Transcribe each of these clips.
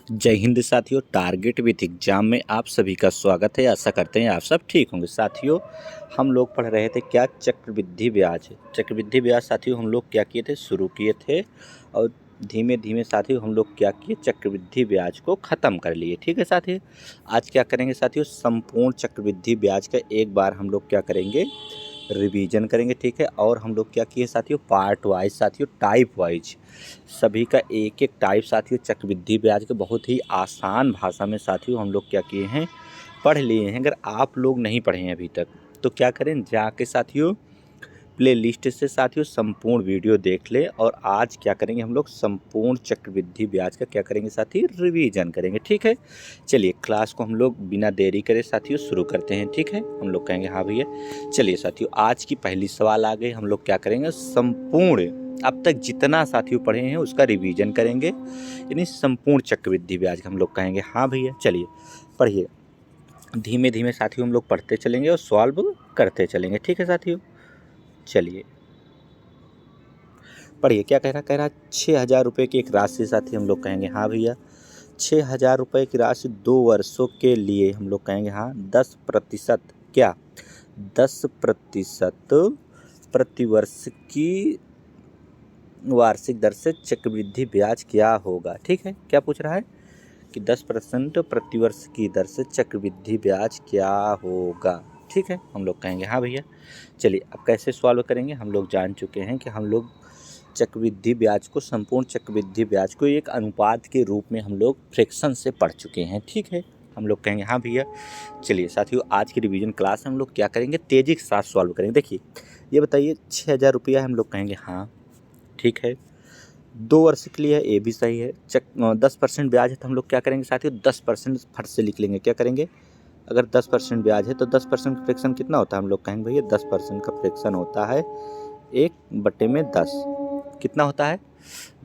जय हिंद साथियों। Target with exam में आप सभी का स्वागत है। आशा करते हैं आप सब ठीक होंगे। साथियों, हम लोग पढ़ रहे थे क्या, चक्रवृद्धि ब्याज। चक्रवृद्धि ब्याज साथियों हम लोग क्या किए थे, शुरू किए थे और धीमे धीमे साथियों हम लोग क्या किए, चक्रवृद्धि ब्याज को ख़त्म कर लिए। ठीक है साथियों, आज क्या करेंगे साथियों, संपूर्ण चक्रवृद्धि ब्याज का एक बार हम लोग क्या करेंगे, रिवीजन करेंगे। ठीक है, और हम लोग क्या किए साथियों, पार्ट वाइज साथियों, टाइप वाइज सभी का एक एक टाइप साथियों चक्रवृद्धि ब्याज के बहुत ही आसान भाषा में साथियों हम लोग क्या किए हैं, पढ़ लिए हैं। अगर आप लोग नहीं पढ़े हैं अभी तक तो क्या करें, जाके साथियों प्ले लिस्ट से साथियों संपूर्ण वीडियो देख ले। और आज क्या करेंगे हम लोग, संपूर्ण चक्रवृद्धि ब्याज का क्या करेंगे साथी, रिवीजन करेंगे। ठीक है, चलिए क्लास को हम लोग बिना देरी करे साथियों शुरू करते हैं। ठीक है, हम लोग कहेंगे हाँ भैया। चलिए साथियों, आज की पहली सवाल आ गई। हम लोग क्या करेंगे, संपूर्ण अब तक जितना साथियों पढ़े हैं उसका रिवीजन करेंगे, यानी संपूर्ण चक्रवृद्धि ब्याज हम लोग कहेंगे हाँ भैया। चलिए पढ़िए, धीमे धीमे साथियों हम लोग पढ़ते चलेंगे और सॉल्व करते चलेंगे। ठीक है साथियों, चलिए पढ़िए क्या कह रहा 6,000 रुपये की एक राशि साथी हम लोग कहेंगे हाँ भैया। 6,000 रुपये की राशि 2 वर्षों के लिए हम लोग कहेंगे हाँ। 10% क्या, 10% प्रतिवर्ष की वार्षिक दर से चक्रवृद्धि ब्याज क्या होगा। ठीक है, क्या पूछ रहा है कि 10% प्रतिवर्ष की दर से चक्रवृद्धि ब्याज क्या होगा। ठीक है, हम लोग कहेंगे हाँ भैया। चलिए अब कैसे सॉल्व करेंगे, हम लोग जान चुके हैं कि हम लोग चक्रवृद्धि ब्याज को, संपूर्ण चक्रवृद्धि ब्याज को एक अनुपात के रूप में हम लोग फ्रैक्शन से पढ़ चुके हैं। ठीक है, हम लोग कहेंगे हाँ भैया। चलिए साथियों, आज की रिवीजन क्लास में हम लोग क्या करेंगे, तेजी के साथ सॉल्व करेंगे। देखिए ये बताइए, 6,000 रुपया हम लोग कहेंगे हाँ, ठीक है। 2 वर्ष के लिए है, ये भी सही है। 10% ब्याज है तो हम लोग क्या करेंगे साथियों, 10% फट से लिख लेंगे। क्या करेंगे, अगर 10% ब्याज है तो 10% का फ्रैक्शन कितना होता है, हम लोग कहेंगे भैया 10% का फ्रैक्शन होता है 1/10। कितना होता है,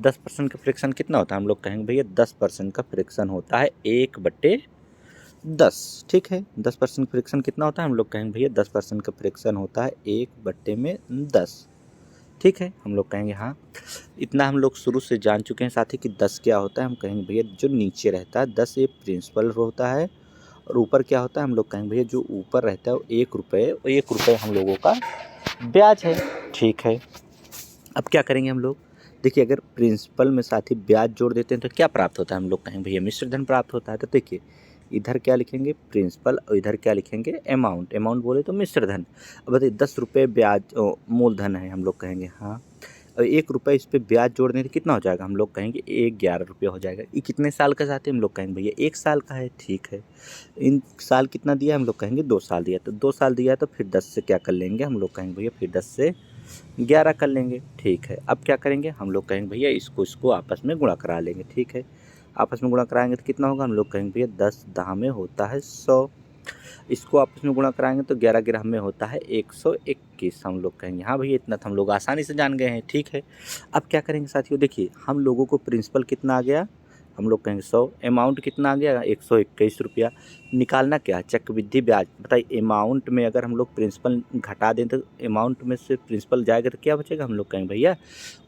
10% का फ्रैक्शन कितना होता है, हम लोग कहेंगे भैया 10% का फ्रैक्शन होता है 1/10। ठीक है, 10% फ्रैक्शन कितना होता है, हम लोग कहेंगे भैया 10% का फ्रैक्शन होता है 1/10। ठीक है, हम लोग कहेंगे हाँ। इतना हम लोग शुरू से जान चुके हैं साथी कि 10 क्या होता है। हम कहेंगे भैया जो नीचे रहता है 10 ये प्रिंसिपल होता है, और ऊपर क्या होता है, हम लोग कहेंगे भैया जो ऊपर रहता है वो 1 रुपये, और 1 रुपये हम लोगों का ब्याज है। ठीक है, अब क्या करेंगे हम लोग, देखिए अगर प्रिंसिपल में साथी ब्याज जोड़ देते हैं तो क्या प्राप्त होता है, हम लोग कहेंगे भैया मिश्र धन प्राप्त होता है। तो देखिए इधर क्या लिखेंगे, प्रिंसिपल, और इधर क्या लिखेंगे, अमाउंट। अमाउंट बोले तो मिश्र धन। अब बताइए 10 रुपये ब्याज मूलधन है, हम लोग कहेंगे हाँ। और 1 रुपये इस पर ब्याज जोड़ने से कितना हो जाएगा, हम लोग कहेंगे 11 रुपये हो जाएगा। ये कितने साल का साथी, हम लोग कहेंगे भैया 1 साल का है। ठीक है, इन साल कितना दिया, हम लोग कहेंगे 2 साल दिया। तो 2 साल दिया है तो फिर 10 से क्या कर लेंगे, हम लोग कहेंगे भैया फिर 10 से 11 कर लेंगे। ठीक है, अब क्या करेंगे, हम लोग कहेंगे भैया इसको आपस में गुणा करा लेंगे। ठीक है, आपस में गुणा कराएंगे तो कितना होगा, हम लोग कहेंगे भैया 10 दहा में होता है 100। इसको आपस में गुणा कराएंगे तो 11 11 में होता है 121। हम लोग कहेंगे हाँ भैया इतना तो हम लोग आसानी से जान गए हैं। ठीक है, अब क्या करेंगे साथियों, देखिए हम लोगों को प्रिंसिपल कितना आ गया, हम लोग कहेंगे 100। अमाउंट कितना आ गया, 121 रुपया। निकालना क्या है, चक्रवृद्धि ब्याज। बताइए अमाउंट में अगर हम लोग प्रिंसिपल घटा दें तो अमाउंट में से प्रिंसिपल जाएगा तो क्या बचेगा, हम लोग कहेंगे भैया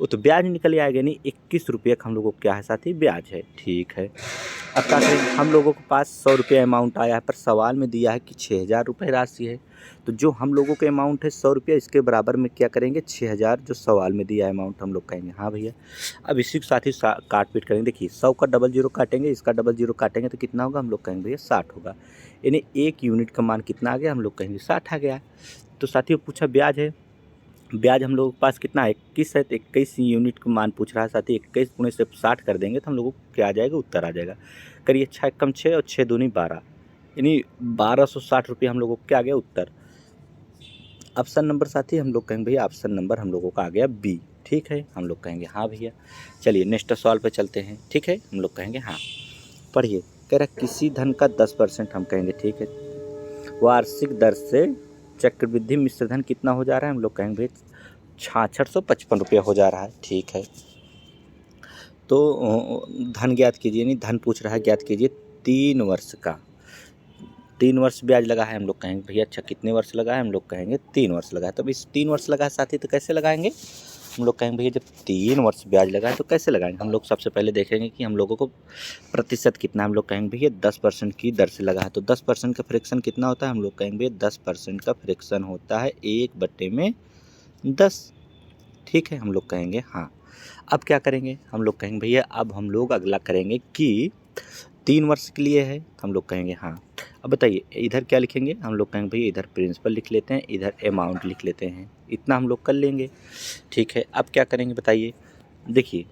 वो तो ब्याज निकल आएगा। नहीं, 21 रुपये का हम लोगों को क्या है साथी, ब्याज है। ठीक है, अब क्या करेंगे, हम लोगों के पास 100 रुपये अमाउंट आया है, पर सवाल में दिया है कि 6,000 रुपये राशि है। तो जो हम लोगों के अमाउंट है 100 रुपये, इसके बराबर में क्या करेंगे 6,000 जो सवाल में दिया है अमाउंट, हम लोग कहेंगे हाँ भैया। अब इसी के साथ ही काट पीट करेंगे। देखिए 100 का डबल जीरो काटेंगे, इसका डबल जीरो काटेंगे तो कितना होगा, हम लोग कहेंगे भैया 60 होगा। यानी 1 यूनिट का मान कितना आ गया, हम लोग कहेंगे 60 आ गया। तो साथियों पूछा ब्याज है, ब्याज हम लोगों के पास कितना है, 21 है, तो 21 यूनिट का मान पूछ रहा है साथी। 21 गुणे से 60 कर देंगे तो हम लोगों को क्या आ जाएगा, उत्तर आ जाएगा। करिए 6 कम 6 और 6 दूनी 12, यानी 1260 रुपये हम लोगों को क्या आ गया, उत्तर। ऑप्शन नंबर साथी हम लोग कहेंगे भैया ऑप्शन नंबर हम लोगों का आ गया बी। ठीक है, हम लोग कहेंगे हाँ भैया। चलिए नेक्स्ट सवाल पे चलते हैं। ठीक है, हम लोग कहेंगे हाँ। पढ़िए, कह रहा किसी धन का 10%, हम कहेंगे ठीक है, वार्षिक दर से चक्रवृद्धि मिश्र धन कितना हो जा रहा है, हम लोग कहेंगे भैया 6655 रुपया हो जा रहा है। ठीक है, तो धन ज्ञात कीजिए, नहीं धन पूछ रहा है, ज्ञात कीजिए 3 वर्ष का। 3 वर्ष ब्याज लगा है, हम लोग कहेंगे भैया अच्छा कितने वर्ष लगा है, हम लोग कहेंगे 3 वर्ष लगा है। तो इस 3 वर्ष लगा है साथी, तो कैसे लगाएंगे, हम लोग कहेंगे भैया जब 3 वर्ष ब्याज लगा है तो कैसे लगाएंगे। हम लोग सबसे पहले देखेंगे कि हम लोगों को प्रतिशत कितना, हम लोग कहेंगे भैया 10% की दर से लगा है तो 10% का फ्रैक्शन कितना होता है। हम लोग कहेंगे भैया 10% का फ्रैक्शन होता है 1/10। ठीक है, हम लोग कहेंगे हाँ। अब क्या करेंगे, हम लोग कहेंगे भैया अब हम लोग अगला करेंगे कि 3 वर्ष के लिए है, हम लोग कहेंगे हाँ। अब बताइए इधर क्या लिखेंगे, हम लोग कहेंगे भैया इधर प्रिंसिपल लिख लेते हैं, इधर अमाउंट लिख लेते हैं, इतना हम लोग कर लेंगे। ठीक है, अब क्या करेंगे बताइए। देखिए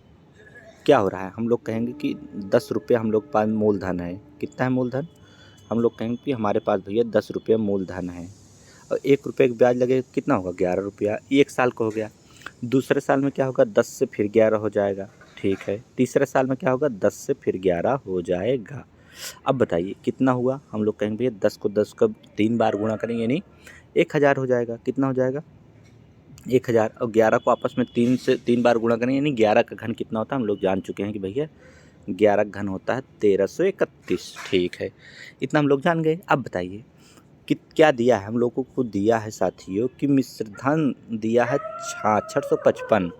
क्या हो रहा है, हम लोग कहेंगे कि 10 रुपये हम लोग पास मूलधन है। कितना है मूलधन, हम लोग कहेंगे कि हमारे पास भैया 10 रुपये मूलधन है और 1 रुपये का ब्याज लगे कितना होगा 11 रुपया, 1 साल का हो गया। दूसरे साल में क्या होगा 10 से फिर 11 हो जाएगा। ठीक है, तीसरे साल में क्या होगा 10 से फिर 11 हो जाएगा। अब बताइए कितना हुआ, हम लोग कहेंगे भैया 10 को 10 का 3 बार गुणा करेंगे यानी 1000 हो जाएगा। कितना हो जाएगा 1000, और 11 को आपस में 3 से 3 बार गुणा करेंगे यानी 11 का घन कितना होता है। हम लोग जान चुके हैं कि भैया 11 का घन होता है 1331। ठीक है, इतना हम लोग जान गए। अब बताइए कि क्या दिया है, हम लोगों को दिया है साथियों कि मिश्र धन दिया है 6655।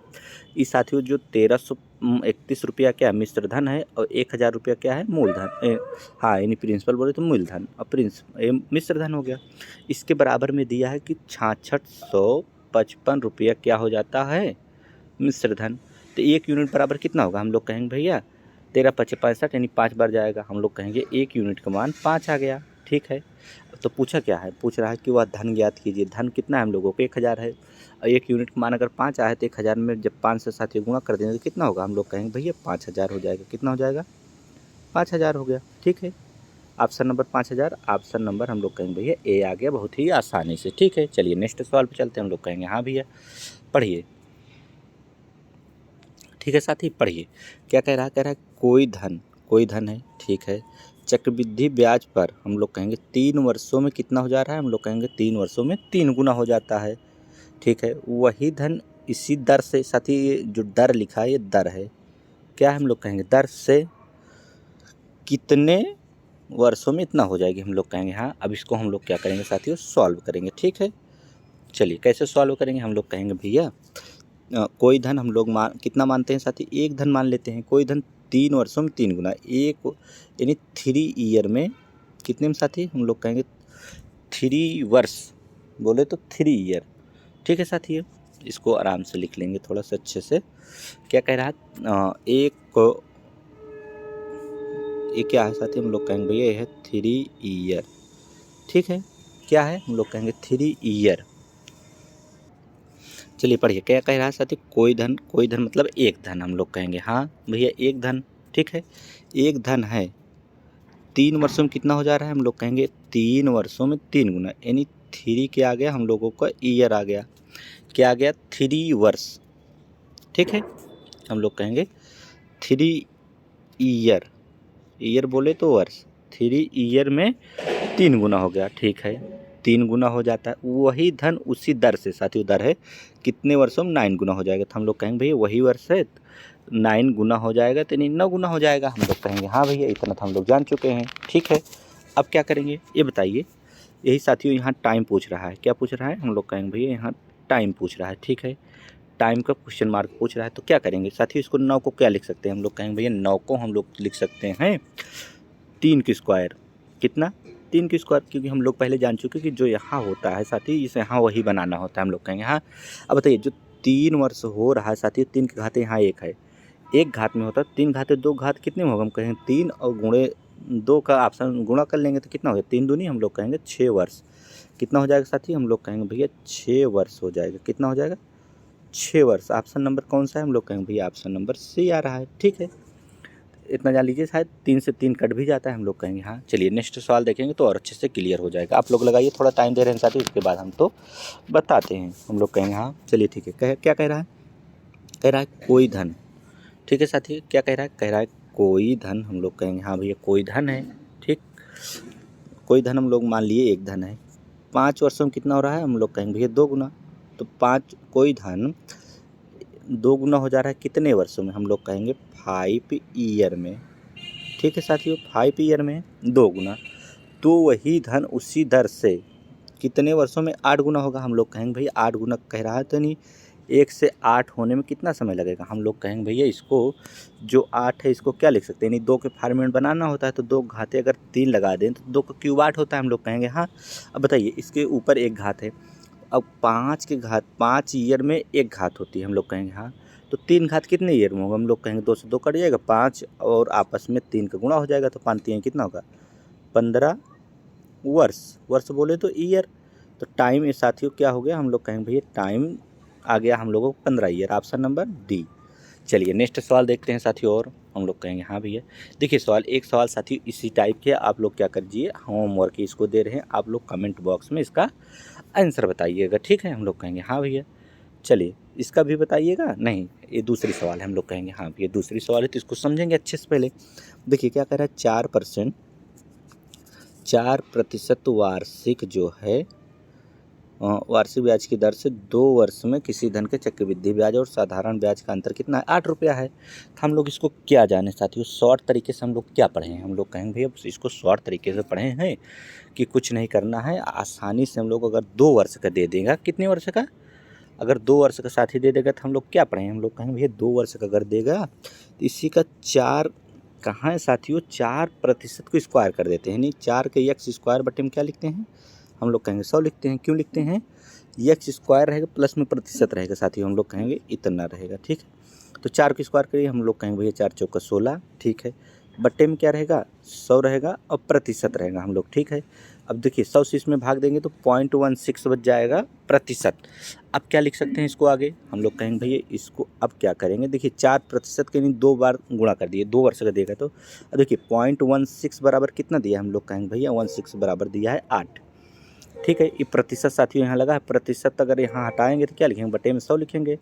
इस साथियों जो 1331 रुपया क्या है मिश्र धन है और 1000 रुपया क्या है मूलधन। हाँ यानी प्रिंसिपल बोले तो मूलधन और मिश्र धन हो गया। इसके बराबर में दिया है कि 6655 रुपया क्या हो जाता है मिश्र धन। तो 1 यूनिट बराबर कितना होगा, हम लोग कहेंगे भैया 13 × 5 = 65 यानी 5 बार जाएगा। हम लोग कहेंगे 1 यूनिट का मान 5 आ गया। ठीक है, तो पूछा क्या है, पूछ रहा है कि वह धन ज्ञात कीजिए। धन कितना है हम लोगों को 1000 है और 1 यूनिट का मान अगर 5 आया तो 1000 में जब 5 से साथ गुणा कर देंगे तो कितना होगा, हम लोग कहेंगे भैया 5000 हो जाएगा। कितना हो जाएगा 5000 हो गया। ठीक है, ऑप्शन नंबर 5000, ऑप्शन नंबर हम लोग कहेंगे भैया ए आ गया बहुत ही आसानी से। ठीक है, चलिए नेक्स्ट सवाल पे चलते हैं। हम लोग कहेंगे हाँ भैया पढ़िए। ठीक है साथी पढ़िए क्या कह रहा है, कह रहा है कोई धन है। ठीक है, चक्रवृद्धि ब्याज पर हम लोग कहेंगे 3 वर्षों में कितना हो जा रहा है, हम लोग कहेंगे 3 वर्षों में 3 गुना हो जाता है। ठीक है, वही धन इसी दर से, साथी ये जो दर लिखा है ये दर है, क्या है हम लोग कहेंगे दर से कितने वर्षों में इतना हो जाएगी। हम लोग कहेंगे हाँ। अब इसको हम लोग क्या करेंगे साथियों सॉल्व करेंगे। ठीक है, चलिए कैसे सॉल्व करेंगे, हम लोग कहेंगे भैया कोई धन हम लोग कितना मानते हैं साथी, एक धन मान लेते हैं। कोई धन 3 वर्षों में 3 गुना, एक यानी 3 ईयर में कितने में साथी, हम लोग कहेंगे 3 वर्ष बोले तो 3 ईयर। ठीक है साथी, इसको आराम से लिख लेंगे थोड़ा सा अच्छे से। क्या कह रहा है ये क्या है साथी, हम लोग कहेंगे भैया ये है 3 ईयर। ठीक है, क्या है हम लोग कहेंगे 3 ईयर। चलिए पढ़िए क्या कह रहा है साथी, कोई धन मतलब एक धन, हम लोग कहेंगे हाँ भैया एक धन। ठीक है, एक धन है 3 वर्षों में कितना हो जा रहा है, हम लोग कहेंगे 3 वर्षों में 3 गुना यानी 3 क्या आ गया हम लोगों का ईयर आ गया। क्या आ गया 3 वर्ष। ठीक है, हम लोग कहेंगे 3 ईयर बोले तो वर्ष, 3 ईयर में 3 गुना हो गया। ठीक है, 3 गुना हो जाता है, वही धन उसी दर से साथियों दर है कितने वर्षों में 9 गुना हो जाएगा। तो हम लोग कहेंगे भैया वही वर्ष है 9 गुना हो जाएगा तो नहीं 9 गुना हो जाएगा। हम लोग कहेंगे हाँ भैया इतना तो हम लोग जान चुके हैं। ठीक है, अब क्या करेंगे ये बताइए। यही साथियों यहाँ टाइम पूछ रहा है, क्या पूछ रहा है, हम लोग कहेंगे भैया यहाँ टाइम पूछ रहा है। ठीक है, टाइम का क्वेश्चन मार्क पूछ रहा है तो क्या करेंगे साथियों, इसको 9 को क्या लिख सकते हैं, हम लोग कहेंगे भैया 9 को हम लोग लिख सकते हैं 3 की स्क्वायर। कितना 3 की स्क्वायर, क्योंकि हम लोग पहले जान चुके कि जो यहाँ होता है साथी इसे यहाँ वही बनाना होता है। हम लोग कहेंगे हाँ। अब बताइए जो 3 वर्ष हो रहा है साथी 3 के घाते यहाँ 1 है, 1 घात में होता है 3 घाते 2 घात कितने में होगा, हम कहेंगे 3 और गुणे 2 का ऑप्शन गुणा कर लेंगे तो कितना हो गया 3 दूनी हम लोग कहेंगे 6 वर्ष। कितना हो जाएगा साथी, हम लोग कहेंगे भैया 6 वर्ष हो जाएगा। कितना हो जाएगा 6 वर्ष। ऑप्शन नंबर कौन सा है, हम लोग कहेंगे भैया ऑप्शन नंबर सी आ रहा है। ठीक है, इतना जान लीजिए, शायद 3 से 3 कट भी जाता है। हम लोग कहेंगे हाँ। चलिए नेक्स्ट सवाल देखेंगे तो और अच्छे से क्लियर हो जाएगा। आप लोग लगाइए, थोड़ा टाइम दे रहे हैं साथी, उसके बाद हम तो बताते हैं। हम लोग कहेंगे हाँ। चलिए ठीक है, क्या कह रहा है, कह रहा है कोई धन। ठीक है साथी, क्या कह रहा है, कह रहा है कोई धन। हम लोग कहेंगे हाँ भैया कोई धन है। ठीक, कोई धन हम लोग मान लिए एक धन है, 5 वर्षों में कितना हो रहा है, हम लोग कहेंगे भैया 2 गुना। तो 5 कोई धन 2 गुना हो जा रहा है कितने वर्षों में, हम लोग कहेंगे 5 ईयर में। ठीक है साथियों, 5 ईयर में 2 गुना, तो वही धन उसी दर से कितने वर्षों में 8 गुना होगा। हम लोग कहेंगे भाई 8 गुना कह रहा है तो नहीं 1 से 8 होने में कितना समय लगेगा? हम लोग कहेंगे भैया इसको जो 8 है इसको क्या लिख सकते हैं, यानी 2 के फॉर्मेट बनाना होता है तो 2 घाते अगर 3 लगा दें तो 2 का क्यूब 8 होता है, हम लोग कहेंगे हाँ। अब बताइए इसके ऊपर एक घात है, अब 5 के घात 5 ईयर में एक घात होती है, हम लोग कहेंगे हाँ। तो 3 घात कितने ईयर में होगा? हम लोग कहेंगे 2 से 2 कट जाएगा, 5 और आपस में 3 का गुणा हो जाएगा तो 5 3 कितना होगा? 15 वर्ष। वर्ष बोले तो ईयर, तो टाइम ये साथियों क्या हो गया? हम लोग कहेंगे भैया टाइम आ गया हम लोगों को 15 ईयर, ऑप्शन नंबर डी। चलिए नेक्स्ट सवाल देखते हैं साथियों, और हम लोग कहेंगे हाँ भैया। देखिए एक सवाल साथियों इसी टाइप के, आप लोग क्या करिए, होमवर्क इसको दे रहे हैं, आप लोग कमेंट बॉक्स में इसका आंसर बताइएगा, ठीक है? हम लोग कहेंगे हाँ भैया। चलिए इसका भी बताइएगा, नहीं ये दूसरी सवाल है, हम लोग कहेंगे हाँ भैया दूसरी सवाल है तो इसको समझेंगे अच्छे से। पहले देखिए क्या कह रहा है, 4% वार्षिक जो है वार्षिक ब्याज की दर से 2 वर्ष में किसी धन के चक्रवृद्धि ब्याज और साधारण ब्याज का अंतर कितना है? 8 रुपया है। तो हम लोग इसको क्या जाने साथियों, शॉर्ट तरीके से हम लोग क्या पढ़े हैं? हम लोग कहेंगे भैया इसको शॉर्ट तरीके से पढ़े हैं कि कुछ नहीं करना है, आसानी से हम लोग अगर 2 वर्ष का दे देगा, कितने वर्ष का? अगर 2 वर्ष का साथी दे देगा तो हम लोग क्या पढ़े हैं? हम लोग कहेंगे भैया 2 वर्ष का अगर देगा तो इसी का 4 कहाँ है साथियों, 4% को स्क्वायर कर देते हैं, यानी 4 के एक्स स्क्वायर बटे में क्या लिखते हैं? हम लोग कहेंगे 100 लिखते हैं। क्यों लिखते हैं? एक्स स्क्वायर रहेगा प्लस में प्रतिशत रहेगा साथियों, हम लोग कहेंगे इतना रहेगा, ठीक है? तो 4 को स्क्वायर करिए, हम लोग कहेंगे भैया 4 चौका 16, ठीक है? बट्टे में क्या रहेगा? 100 रहेगा और प्रतिशत रहेगा, हम लोग, ठीक है? अब देखिए 100 से इसमें भाग देंगे तो 0.16 बच जाएगा प्रतिशत। अब क्या लिख सकते हैं इसको आगे? हम लोग कहेंगे भैया इसको अब क्या करेंगे, देखिए 4% के नहीं 2 बार गुणा कर दिए, 2 वर्ष का देगा तो अब देखिए 0.16 बराबर कितना दिया? हम लोग कहेंगे भैया 16 बराबर दिया है 8, ठीक है? ये प्रतिशत साथियों यहाँ लगा है, प्रतिशत अगर यहाँ हटाएंगे तो क्या लिखेंगे? बटे में 100 लिखेंगे,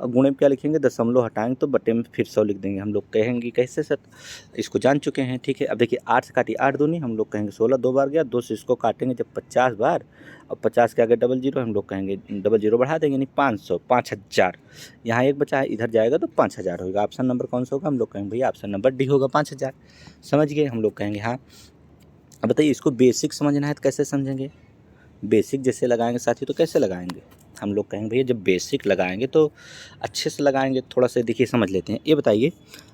और गुणे में क्या लिखेंगे? दशमलव हटाएंगे तो बटे में फिर 100 लिख देंगे। हम लोग कहेंगे कैसे सर, इसको जान चुके हैं, ठीक है? अब देखिए 8 से काटिए 8 दूनी, हम लोग कहेंगे 16, 2 बार गया, 2 से इसको काटेंगे जब 50 बार, और 50 के आगे डबल जीरो, हम लोग कहेंगे डबल जीरो बढ़ा देंगे, यानी 500, 5000। यहाँ एक बचा है, इधर जाएगा तो 5000 होगा। ऑप्शन नंबर कौन सा होगा? हम लोग कहेंगे भैया ऑप्शन नंबर डी होगा, 5000। समझ गए? हम लोग कहेंगे हाँ। अब बताइए इसको बेसिक समझना है तो कैसे समझेंगे? बेसिक जैसे लगाएंगे साथी तो कैसे लगाएंगे? हम लोग कहेंगे भैया जब बेसिक लगाएंगे तो अच्छे से लगाएंगे, थोड़ा सा देखिए समझ लेते हैं। ये बताइए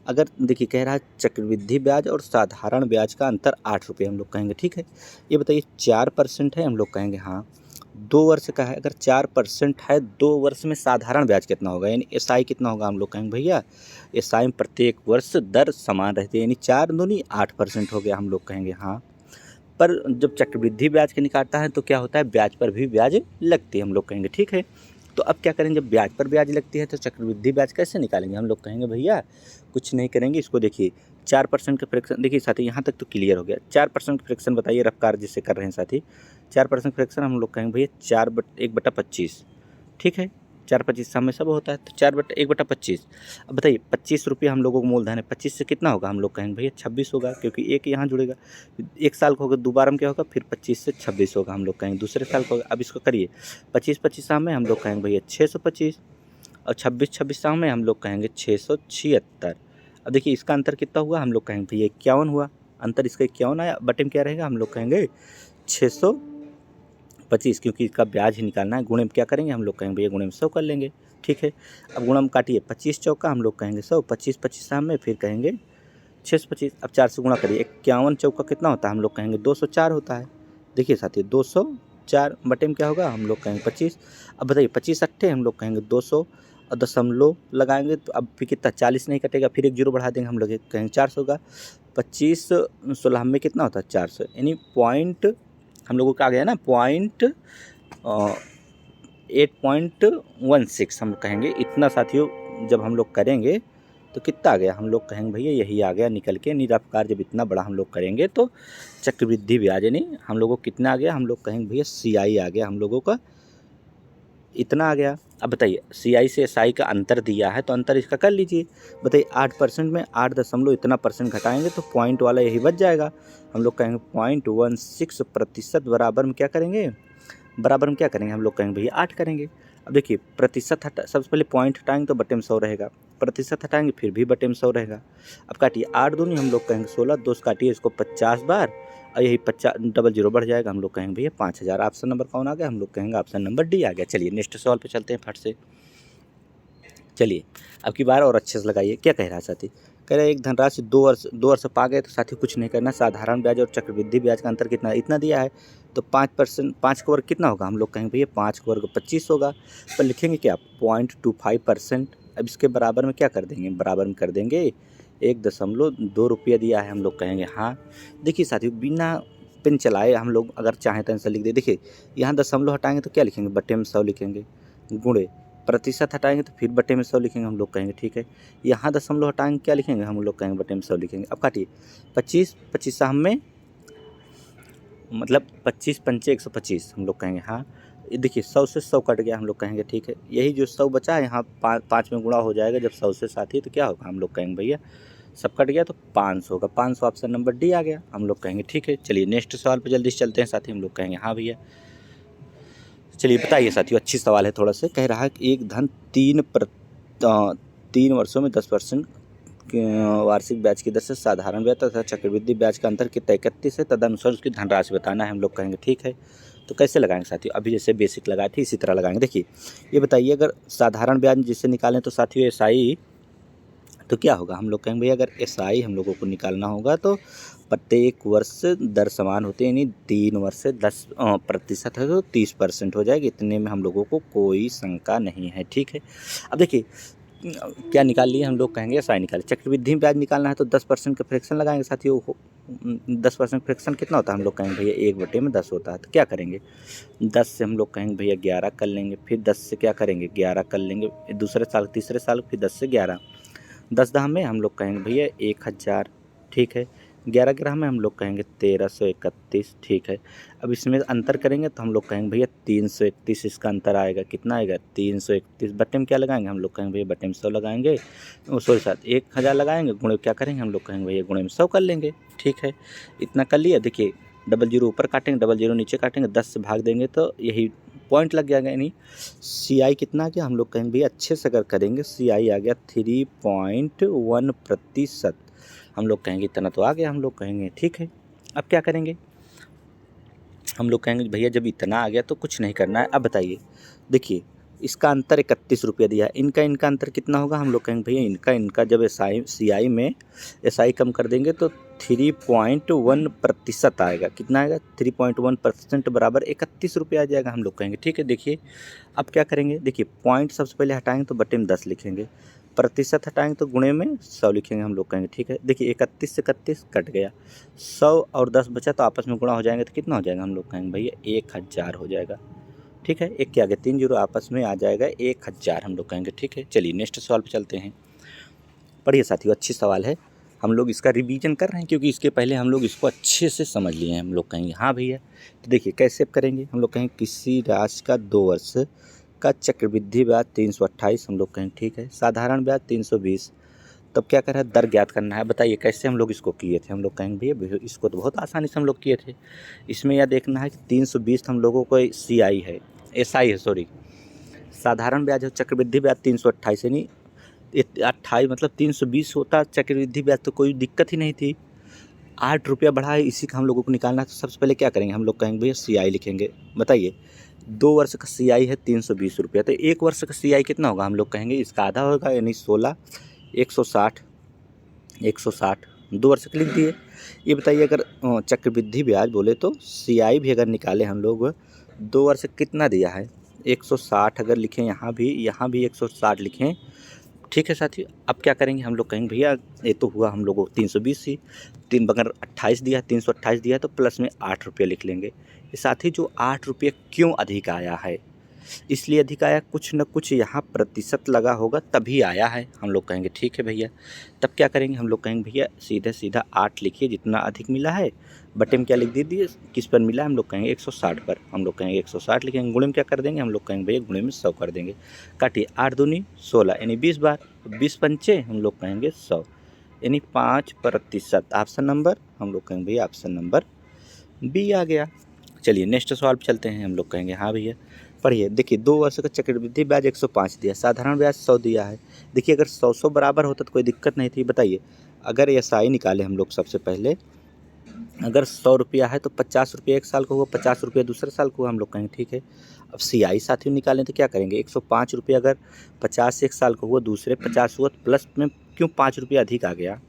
अगर देखिए कह रहा है चक्रवृद्धि ब्याज और साधारण ब्याज का अंतर 8 रुपये, हम लोग कहेंगे ठीक है। ये बताइए 4% है, हम लोग कहेंगे हाँ। 2 वर्ष का है, अगर 4% है 2 वर्ष में साधारण ब्याज कितना होगा, यानी एसआई कितना होगा? हम लोग कहेंगे भैया एसआई में प्रत्येक वर्ष दर समान रहती है, यानी 4 दूनी 8% हो गया, हम लोग कहेंगे हाँ। पर जब चक्रवृद्धि ब्याज के निकालता है तो क्या होता है? ब्याज पर भी ब्याज लगती है, हम लोग कहेंगे ठीक है। तो अब क्या करें, जब ब्याज पर ब्याज लगती है तो चक्रवृद्धि ब्याज कैसे निकालेंगे? हम लोग कहेंगे भैया कुछ नहीं करेंगे, इसको देखिए 4% का फ्रैक्शन, देखिए साथी यहाँ तक तो क्लियर हो गया। 4% का फ्रैक्शन बताइए रफ्तार जिससे कर रहे हैं साथी। 4% फ्रैक्शन हम लोग कहेंगे भैया 1/25, ठीक है? 4/25 में सब होता है तो 1/25। अब बताइए 25 रुपये हम लोगों को मूलधन है, 25 से कितना होगा? हम लोग कहेंगे भैया 26 होगा, क्योंकि एक यहाँ जुड़ेगा। 1 साल का होगा, दोबारा में क्या होगा? फिर 25 से 26 होगा, हम लोग कहेंगे दूसरे साल का होगा। अब इसको करिए 25 में हम लोग कहेंगे भैया 625, और 26 में हम लोग कहेंगे 676। अब देखिए इसका अंतर कितना हुआ? हम लोग कहेंगे भैया 51 हुआ, अंतर इसका 51 आया। बटे में क्या रहेगा? हम लोग कहेंगे 625, क्योंकि इसका ब्याज ही निकालना है। गुणे में क्या करेंगे? हम लोग कहेंगे भैया गुणे में 100 कर लेंगे, ठीक है? अब गुणा में काटिए 25 चौका, हम लोग कहेंगे 100, 25 में फिर कहेंगे 625। अब 4 से गुणा करिए, 51 चौका कितना होता है? हम लोग कहेंगे 204 होता है। देखिए साथी 204 बटे में क्या होगा? हम लोग कहेंगे 25। अब बताइए 25 अट्ठे, हम लोग कहेंगे 200, और दशमलव लगाएंगे तो अब फिर कितना 40 नहीं कटेगा, फिर एक जीरो बढ़ा देंगे, हम लोग कहेंगे 400 होगा। 25 16 में कितना होता है? 400, यानी पॉइंट हम लोगों का आ गया ना 8.16 हम कहेंगे इतना साथियों। जब हम लोग करेंगे तो कितना आ गया? हम लोग कहेंगे भैया यही आ गया निकल के। निरपकार जब इतना बड़ा हम लोग करेंगे तो चक्रवृद्धि ब्याज यानी हम लोगों को कितना आ गया? हम लोग कहेंगे भैया सीआई आ गया, हम लोगों का इतना आ गया। अब बताइए सीआई से एसआई का अंतर दिया है तो अंतर इसका कर लीजिए। बताइए 8% में 8 दशमलव इतना परसेंट घटाएंगे तो पॉइंट वाला यही बच जाएगा। हम लोग कहेंगे 0.16% बराबर में क्या करेंगे? बराबर में क्या करेंगे? हम लोग कहेंगे भैया 8 करेंगे। अब देखिए प्रतिशत हटा, सबसे पहले पॉइंट हटाएंगे तो बटे में 100 रहेगा, प्रतिशत हटाएंगे फिर भी बटे में 100 रहेगा। अब काटिए 8 दूनी, हम लोग कहेंगे 16, 2 से काटिए इसको 50 बार, और यही 50 डबल जीरो बढ़ जाएगा, हम लोग कहेंगे भैया 5000। ऑप्शन नंबर कौन आ गया? हम लोग कहेंगे ऑप्शन नंबर डी आ गया। चलिए नेक्स्ट सवाल पे चलते हैं फट से। चलिए अब की बार और अच्छे से लगाइए। क्या कह रहा है साथी, कह रहा है एक धनराशि 2 वर्ष पा गए तो साथी कुछ नहीं करना, साधारण ब्याज और चक्रवृद्धि ब्याज का अंतर कितना, इतना दिया है तो 5%, 5 का वर्ग कितना होगा, हम लोग कहेंगे भैया 5 का वर्ग 25 होगा, पर लिखेंगे क्या 0.25%। अब इसके बराबर में क्या कर देंगे, बराबर में कर देंगे 1.2 रुपया दिया है, हम लोग कहेंगे हाँ। देखिए साथियों बिना पेन चलाए हम लोग अगर चाहें तो आंसर लिख दे। देखिए यहाँ दशमलव हटाएंगे तो क्या लिखेंगे, बट्टे में 100 लिखेंगे, गुणे प्रतिशत हटाएंगे तो फिर बट्टे में 100 लिखेंगे, हम लोग कहेंगे ठीक है। यहाँ दशमलव हटाएंगे क्या लिखेंगे, हम लोग कहेंगे बट्टे में 100 लिखेंगे। अब काटिए 25 25 हम में मतलब 25 पंचे 125, हम लोग कहेंगे हाँ। देखिए 100 से 100 कट गया, हम लोग कहेंगे ठीक है। यही जो 100 बचा है यहाँ 5 में गुणा हो जाएगा जब 100 से साथी, तो क्या होगा, हम लोग कहेंगे भैया सब कट गया तो 500 होगा, 500 ऑप्शन नंबर डी आ गया, हम लोग कहेंगे ठीक है। चलिए नेक्स्ट सवाल पे जल्दी से चलते हैं साथी, हम लोग कहेंगे हाँ भैया। चलिए बताइए साथियों, अच्छी सवाल है थोड़ा सा, कह रहा है कि एक धन 3 वर्षों में 10% वार्षिक ब्याज की दर से साधारण ब्याज तथा चक्रवृद्धि ब्याज का अंतर कितना 31 है, तदनुसार उसकी धनराशि बताना है, हम लोग कहेंगे ठीक है। तो कैसे लगाएंगे साथियों, अभी जैसे बेसिक लगाए थे इसी तरह लगाएंगे। देखिए ये बताइए अगर साधारण ब्याज जिससे निकालें तो साथियों एसआई तो क्या होगा, हम लोग कहेंगे भैया अगर एसआई हम लोगों को निकालना होगा तो प्रत्येक वर्ष दर समान होते हैं, यानी 3 वर्ष से 10% है तो 30% हो जाएगी, इतने में हम लोगों को कोई शंका नहीं है, ठीक है। अब देखिए क्या निकाल लिए, हम लोग कहेंगे एसआई निकाले। चक्रवृद्धि ब्याज निकालना है तो 10% का फ्रैक्शन लगाएंगे साथियों, 10% फ्रैक्शन कितना होता है, हम लोग कहेंगे भैया 1/10 होता है, तो क्या करेंगे 10 से हम लोग कहेंगे भैया 11 कर लेंगे, फिर 10 से क्या करेंगे 11 कर लेंगे, दूसरे साल तीसरे साल फिर 10 से 11, 10 दाह में हम लोग कहेंगे भैया 1000, ठीक है। 11 ग्राम में हम लोग कहेंगे 1331, ठीक है। अब इसमें अंतर करेंगे तो हम लोग कहेंगे भैया 331, इसका अंतर आएगा, कितना आएगा 331, बट्टे में क्या लगाएंगे, हम लोग कहेंगे भैया बट्टे में 100 लगाएंगे, सॉरी साथ 1000 लगाएंगे, गुणे क्या करेंगे, हम लोग कहेंगे भैया गुणे में 100 कर लेंगे, ठीक है। इतना कर लिया। देखिए 00 ऊपर काटेंगे, 00 नीचे काटेंगे, 10 से भाग देंगे तो यही पॉइंट लग जाएगा, यानी CI कितना आ गया, हम लोग कहेंगे भैया अच्छे से अगर करेंगे CI आ गया 3.1%, हम लोग कहेंगे इतना तो आ गया, हम लोग कहेंगे ठीक है। अब क्या करेंगे, हम लोग कहेंगे भैया जब इतना आ गया तो कुछ नहीं करना है। अब बताइए देखिए इसका अंतर 31 रुपया दिया है, इनका अंतर कितना होगा, हम लोग कहेंगे भैया इनका जब CI में SI कम कर देंगे तो 3.1% आएगा, कितना आएगा 3.1% बराबर 31 रुपया आ जाएगा, हम लोग कहेंगे ठीक है। देखिए अब क्या करेंगे, देखिए पॉइंट सबसे पहले हटाएंगे तो बटे में 10 लिखेंगे, प्रतिशत हटाएंगे तो गुणे में 100 लिखेंगे, हम लोग कहेंगे ठीक है। देखिए 31 से 31 कट गया, 100 और 10 बचा तो आपस में गुणा हो जाएंगे तो कितना हो जाएगा, हम लोग कहेंगे भैया 1000 हो जाएगा, ठीक है। एक के आगे 3 जीरो आपस में आ जाएगा 1000, हम लोग कहेंगे ठीक है। चलिए नेक्स्ट सवाल पे चलते हैं। पढ़िए साथियों, अच्छी सवाल है, हम लोग इसका रिवीजन कर रहे हैं क्योंकि इसके पहले हम लोग इसको अच्छे से समझ लिए हैं, हम लोग कहेंगे हाँ भैया। तो देखिए कैसे करेंगे, हम लोग कहेंगे किसी राशि का 2 वर्ष का चक्रवृद्धि ब्याज 328, हम लोग कहेंगे ठीक है, साधारण ब्याज 320, तब क्या कर रहा है दर ज्ञात करना है। बताइए कैसे हम लोग इसको किए थे, हम लोग कहेंगे भैया इसको तो बहुत आसानी से हम लोग किए थे। इसमें यह देखना है कि 320 हम लोगों को CI है, SI है सॉरी, साधारण ब्याज है, चक्रवृद्धि ब्याज 328 यानी 28 मतलब 320 होता चक्रवृद्धि ब्याज, तो कोई दिक्कत ही नहीं थी। 8 रुपया बढ़ा है, इसी का हम लोगों को निकालना है, तो सबसे पहले क्या करेंगे, हम लोग कहेंगे भैया CI लिखेंगे। बताइए 2 वर्ष का CI है 320 रुपया, तो 1 वर्ष का CI कितना होगा, हम लोग कहेंगे इसका आधा होगा यानी 16, 160, 2 वर्ष के लिख दिए। ये बताइए अगर चक्रवृद्धि ब्याज बोले तो CI भी अगर निकाले हम लोग 2 वर्ष कितना दिया है 160, अगर लिखें यहाँ भी 160 लिखें, ठीक है साथी। अब क्या करेंगे, हम लोग कहेंगे भैया ये तो हुआ हम लोगों को 320 ही, 3 बगर 28 दिया, 328 दिया तो प्लस में 8 रुपये लिख लेंगे। साथी जो 8 रुपये क्यों अधिक आया है, इसलिए अधिक आया, कुछ न कुछ यहाँ प्रतिशत लगा होगा तभी आया है, हम लोग कहेंगे ठीक है भैया। तब क्या करेंगे, हम लोग कहेंगे भैया सीधा 8 लिखिए, जितना अधिक मिला है बटे में क्या लिख दीजिए, किस पर मिला, हम लोग कहेंगे 160 पर, हम लोग कहेंगे 160 लिखेंगे, गुणे में क्या कर देंगे, हम लोग कहेंगे भैया गुणे में 100 कर देंगे। काटिए 8 दूनी 16 यानी 20 बार, 20 पंचे हम लोग कहेंगे 100 यानी 5%, ऑप्शन नंबर हम लोग कहेंगे भैया ऑप्शन नंबर बी आ गया। चलिए नेक्स्ट सवाल पे चलते हैं, हम लोग कहेंगे हाँ भैया। पढ़िए देखिए 2 वर्ष का चक्रवृद्धि ब्याज 105 दिया, साधारण ब्याज 100 दिया है। देखिए अगर 100 बराबर होता तो कोई दिक्कत नहीं थी। बताइए अगर SI निकाले हम लोग सबसे पहले अगर 100 रुपया है तो 50 रुपया एक साल को हुआ, 50 रुपया दूसरे साल को हुआ, हम लोग कहेंगे ठीक है। अब CI साथियों निकालें तो क्या करेंगे, 105 रुपये अगर 50 एक साल को हुआ, दूसरे 50 हुआ, तो प्लस में क्यों 5 रुपया अधिक आ गया,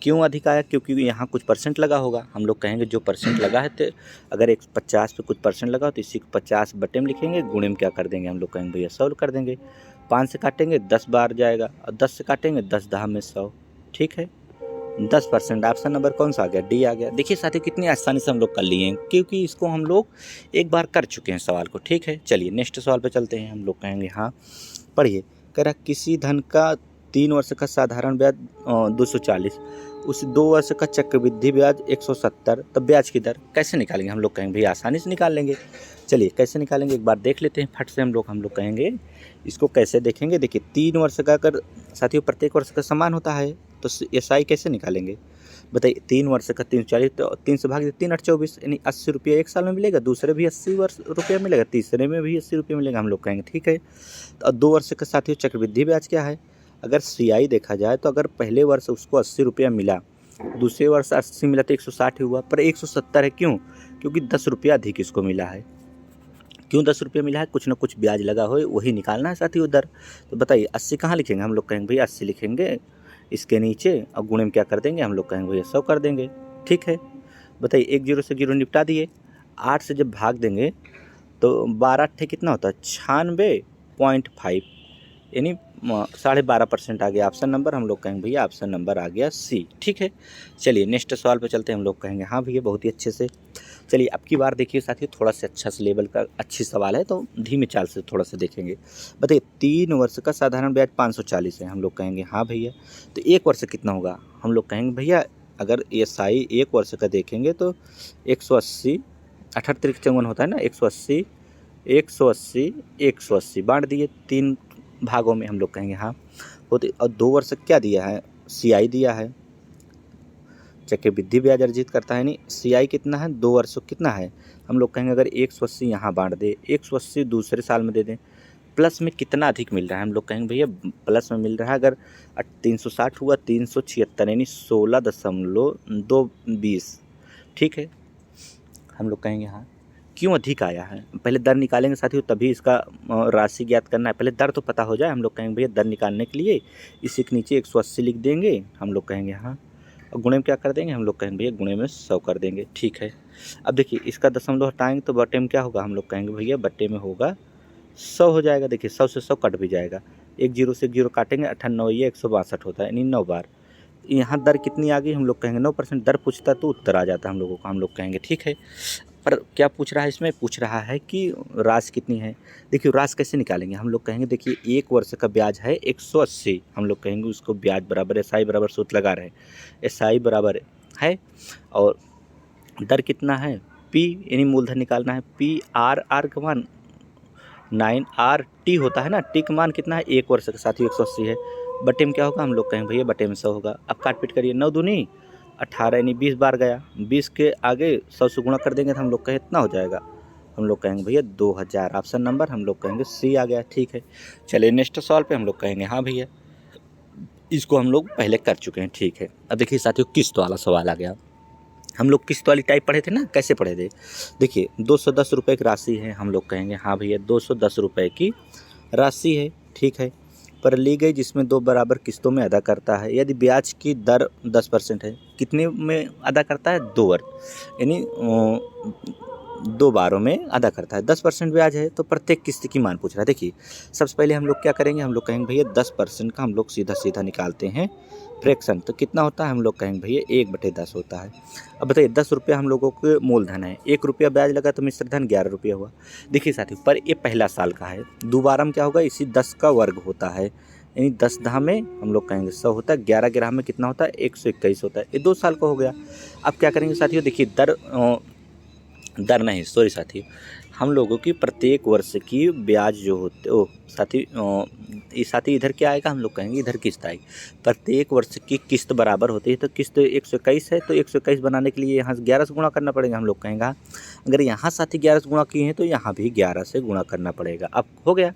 क्यों अधिक आया, क्योंकि यहाँ कुछ परसेंट लगा होगा। हम लोग कहेंगे जो परसेंट लगा है, तो अगर 150 पे कुछ परसेंट लगा हो तो इसी को 50 बटे में लिखेंगे, गुणे में क्या कर देंगे, हम लोग कहेंगे भैया 100 कर देंगे। 5 से काटेंगे 10 बार जाएगा, और 10 से काटेंगे 10 10 में 100, ठीक है। 10%। ऑप्शन नंबर कौन सा आ गया, डी आ गया। देखिए साथियों कितनी आसानी से हम लोग कर लिए हैं, क्योंकि इसको हम लोग एक बार कर चुके हैं सवाल को, ठीक है। चलिए नेक्स्ट सवाल पे चलते हैं। हम लोग कहेंगे हाँ पढ़िए, कह रहा किसी धन का 3 वर्ष का साधारण ब्याज 240, उस 2 वर्ष का चक्रवृद्धि ब्याज 170, तब ब्याज की दर कैसे निकालेंगे, हम लोग कहेंगे भैया आसानी से निकाल लेंगे। चलिए कैसे निकालेंगे एक बार देख लेते हैं फट से। हम लोग कहेंगे इसको कैसे देखेंगे। देखिए 3 वर्ष का अगर साथियों प्रत्येक वर्ष का समान होता है तो SI कैसे निकालेंगे, बताइए। 3 वर्ष का 340, तो 3 से भाग 3 8 24, यानी 80 रुपया एक साल में मिलेगा, दूसरे भी 80 रुपया मिलेगा, तीसरे में भी 80 रुपया मिलेगा, हम लोग कहेंगे ठीक है। तो 2 वर्ष का साथियों चक्रवृद्धि ब्याज क्या है, अगर CI देखा जाए तो अगर पहले वर्ष उसको 80 रुपया मिला, दूसरे वर्ष 80 मिला तो 160 हुआ, पर 170 है, क्यों, क्योंकि 10 रुपया अधिक इसको मिला है। क्यों 10 रुपये मिला है, कुछ ना कुछ ब्याज लगा हो, वही निकालना है साथियों दर। तो बताइए 80 कहाँ लिखेंगे, हम लोग कहेंगे भैया 80 लिखेंगे इसके नीचे, और गुणे में क्या कर देंगे, हम लोग कहेंगे भैया 100 कर देंगे, ठीक है। बताइए 1 0 से 0 निपटा दिए, 8 से जब भाग देंगे तो 12 अट्ठे कितना होता है, 96.5, यानी 12.5% आ गया ऑप्शन नंबर। हम लोग कहेंगे भैया ऑप्शन नंबर आ गया C, ठीक है। चलिए नेक्स्ट सवाल पे चलते हैं। हम लोग कहेंगे हाँ भैया बहुत ही अच्छे से। चलिए अब की बार देखिए साथियों थोड़ा सा अच्छा से लेवल का अच्छी सवाल है, तो धीमे चाल से थोड़ा सा देखेंगे। बताइए 3 वर्ष का साधारण ब्याज 540 है, हम लोग कहेंगे हाँ भैया। तो 1 वर्ष कितना होगा, हम लोग कहेंगे भैया अगर SI 1 वर्ष का देखेंगे तो 180, 78 54 होता है ना, 180 180 180 बांट दिए 3 भागों में, हम लोग कहेंगे हाँ होते। और 2 वर्ष क्या दिया है, CI दिया है, चक्रवृद्धि ब्याज अर्जित करता है, नहीं CI कितना है, 2 वर्ष कितना है, हम लोग कहेंगे अगर 180 यहाँ बांट दे, 180 दूसरे साल में दे दें, प्लस में कितना अधिक मिल रहा है, हम लोग कहेंगे भैया प्लस में मिल रहा है। अगर 360 हुआ 376, यानी 16.220, ठीक है। हम लोग कहेंगे हाँ क्यों अधिक आया है, पहले दर निकालेंगे साथियों, तभी इसका राशि ज्ञात करना है, पहले दर तो पता हो जाए। हम लोग कहेंगे भैया दर निकालने के लिए इसी के नीचे 180 लिख देंगे, हम लोग कहेंगे हाँ, और गुणे में क्या कर देंगे, हम लोग कहेंगे भैया गुणे में 100 कर देंगे, ठीक है। अब देखिए इसका दशमलव हटाएंगे तो बटे में क्या होगा, हम लोग कहेंगे भैया बटे में होगा 100 हो जाएगा। देखिए 100 से 100 कट भी जाएगा, 1 0 से 1 0 काटेंगे, 98 ये 162 होता है, यानी 9 बार। यहाँ दर कितनी आ गई, हम लोग कहेंगे 9%। दर पूछता तो उत्तर आ जाता हम लोगों को, हम लोग कहेंगे ठीक है। पर क्या पूछ रहा है, इसमें पूछ रहा है कि राशि कितनी है। देखिए राशि कैसे निकालेंगे, हम लोग कहेंगे देखिए 1 वर्ष का ब्याज है 180, हम लोग कहेंगे उसको ब्याज बराबर SI बराबर सूत्र लगा रहे हैं, SI बराबर है और दर कितना है P, यानी मूलधन निकालना है, R का मान 9RT होता है ना, T का मान कितना है 1 वर्ष का साथियों 180 है, बटे में क्या होगा, हम लोग कहेंगे भैया बटे में 100 होगा। अब काट पीट करिए, 9 दूनी 18, यानी 20 बार गया, 20 के आगे 100 से गुणा कर देंगे तो हम लोग कहें इतना हो जाएगा, हम लोग कहेंगे भैया 2000, ऑप्शन नंबर हम लोग कहेंगे C आ गया, ठीक है। चलिए नेक्स्ट सवाल पे हम लोग कहेंगे हाँ भैया इसको हम लोग पहले कर चुके हैं, ठीक है। अब देखिए साथियों किस्त वाला सवाल आ गया, हम लोग किस्त वाली टाइप पढ़े थे ना, कैसे पढ़े थे। देखिए 210 रुपये की राशि है, हम लोग कहेंगे हाँ भैया 210 रुपये की राशि है, ठीक है, पर ली गई जिसमें 2 बराबर किस्तों में अदा करता है। यदि ब्याज की दर 10% है, कितने में अदा करता है, 2 बार, यानी 2 बारों में अदा करता है। 10% ब्याज है तो प्रत्येक किस्त की मान पूछ रहा है। देखिए सबसे पहले हम लोग क्या करेंगे, हम लोग कहेंगे भैया 10% का हम लोग सीधा सीधा निकालते हैं फ्रैक्शन, तो कितना होता है, हम लोग कहेंगे भैया 1/10 होता है। अब बताइए 10 रुपया हम लोगों के मूलधन है, 1 रुपया ब्याज लगा तो मिश्र धन 11 रुपया हुआ। देखिए साथियों पर ये पहला साल का है, दोबारा में क्या होगा, इसी 10 का वर्ग होता है, यानी 10 10 में हम लोग कहेंगे 100 होता है, 11 11 में कितना होता है 121 होता है, ये 2 साल का हो गया। अब क्या करेंगे साथियों, देखिए दर नहीं सॉरी साथी, हम लोगों की प्रत्येक वर्ष की ब्याज जो होते साथी इधर क्या आएगा, हम लोग कहेंगे इधर किस्त आएगी। प्रत्येक वर्ष की किस्त बराबर होती है, तो किस्त 121 है तो 121 बनाने के लिए यहाँ से 11 से गुणा करना पड़ेगा, हम लोग कहेंगे। अगर यहाँ साथी 11 से गुणा किए हैं तो यहाँ भी 11 से गुणा करना पड़ेगा। अब हो गया,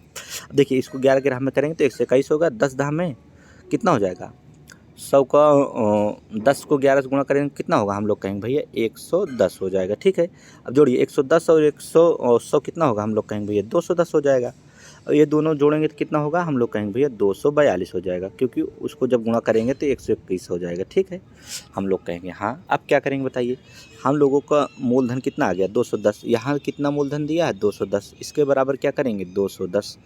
देखिए इसको 11 ग्राम में करेंगे तो 121 होगा, 10 धाम में कितना हो जाएगा 100 का 10 को 11 से गुणा करेंगे कितना होगा, हम लोग कहेंगे भैया 110 हो जाएगा। ठीक है, अब जोड़िए 110 और 100 कितना होगा, हम लोग कहेंगे भैया 210 हो जाएगा। और ये दोनों जोड़ेंगे तो कितना होगा, हम लोग कहेंगे भैया 242 हो जाएगा, क्योंकि उसको जब गुणा करेंगे तो 121 हो जाएगा। ठीक है, हम लोग कहेंगे हाँ। अब क्या करेंगे बताइए, हम लोगों का मूलधन कितना आ गया 210, यहाँ कितना मूलधन दिया है 210, इसके बराबर क्या करेंगे 210।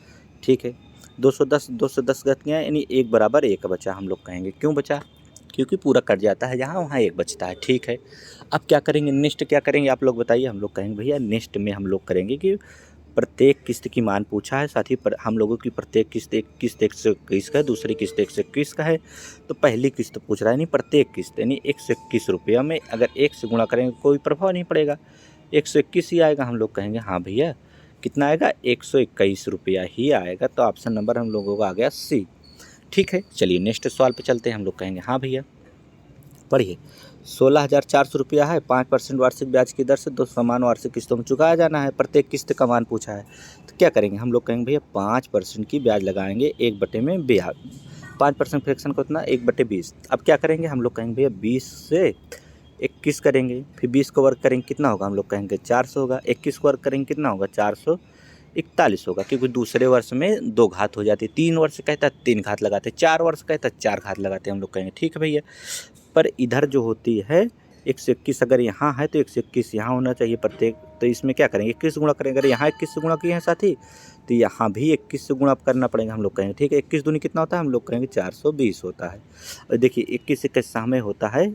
ठीक है, 210 गत गया, यानी 1 बराबर 1 बचा। हम लोग कहेंगे क्यों बचा, क्योंकि पूरा कट जाता है जहाँ, वहाँ 1 बचता है। ठीक है, अब क्या करेंगे, नेक्स्ट क्या करेंगे आप लोग बताइए। हम लोग कहेंगे भैया नेक्स्ट में हम लोग करेंगे कि प्रत्येक किस्त की मान पूछा है, साथ ही हम लोगों की प्रत्येक किस्त 121 का है, दूसरी किस्त 121 का है। तो पहली किस्त पूछ रहा है, यानी प्रत्येक किस्त यानी 121 रुपया में अगर 1 से गुणा करेंगे कोई प्रभाव नहीं पड़ेगा, 121 ही आएगा। हम लोग कहेंगे हाँ भैया कितना आएगा, 121 रुपया ही आएगा। तो ऑप्शन नंबर हम लोगों का आ गया सी। ठीक है, चलिए नेक्स्ट सवाल पे चलते हैं। हम लोग कहेंगे हाँ भैया पढ़िए, 16,400 रुपया है, 5% वार्षिक ब्याज की दर से 2 समान वार्षिक किस्तों में चुकाया जाना है। प्रत्येक किस्त का मान पूछा है, तो क्या करेंगे, हम लोग कहेंगे भैया 5% की ब्याज लगाएंगे 1 बटे में ब्याज, 5% फ्रैक्शन को उतना 1/20। अब क्या करेंगे, हम लोग कहेंगे भैया 20 से 21 करेंगे, फिर 20 को वर्ग करेंगे कितना होगा, हम लोग कहेंगे 400 होगा। 21 को वर्ग करेंगे कितना होगा, 441 होगा, क्योंकि दूसरे वर्ष में 2 घात हो जाती है। 3 वर्ष कहता है 3 घात लगाते, 4 वर्ष कहता है 4 घात लगाते। हम लोग कहेंगे ठीक है भैया, पर इधर जो होती है 121 अगर यहाँ है तो 121 यहाँ होना चाहिए प्रत्येक। तो इसमें क्या करेंगे, 21 से गुणा करेंगे। अगर यहाँ 21 से गुणा किए हैं साथी, तो यहाँ भी 21 से गुणा करना पड़ेगा। हम लोग कहेंगे ठीक है, 21 दूनी कितना होता है, हम लोग कहेंगे 420 होता है। और देखिए 21 से कैसा हमें होता है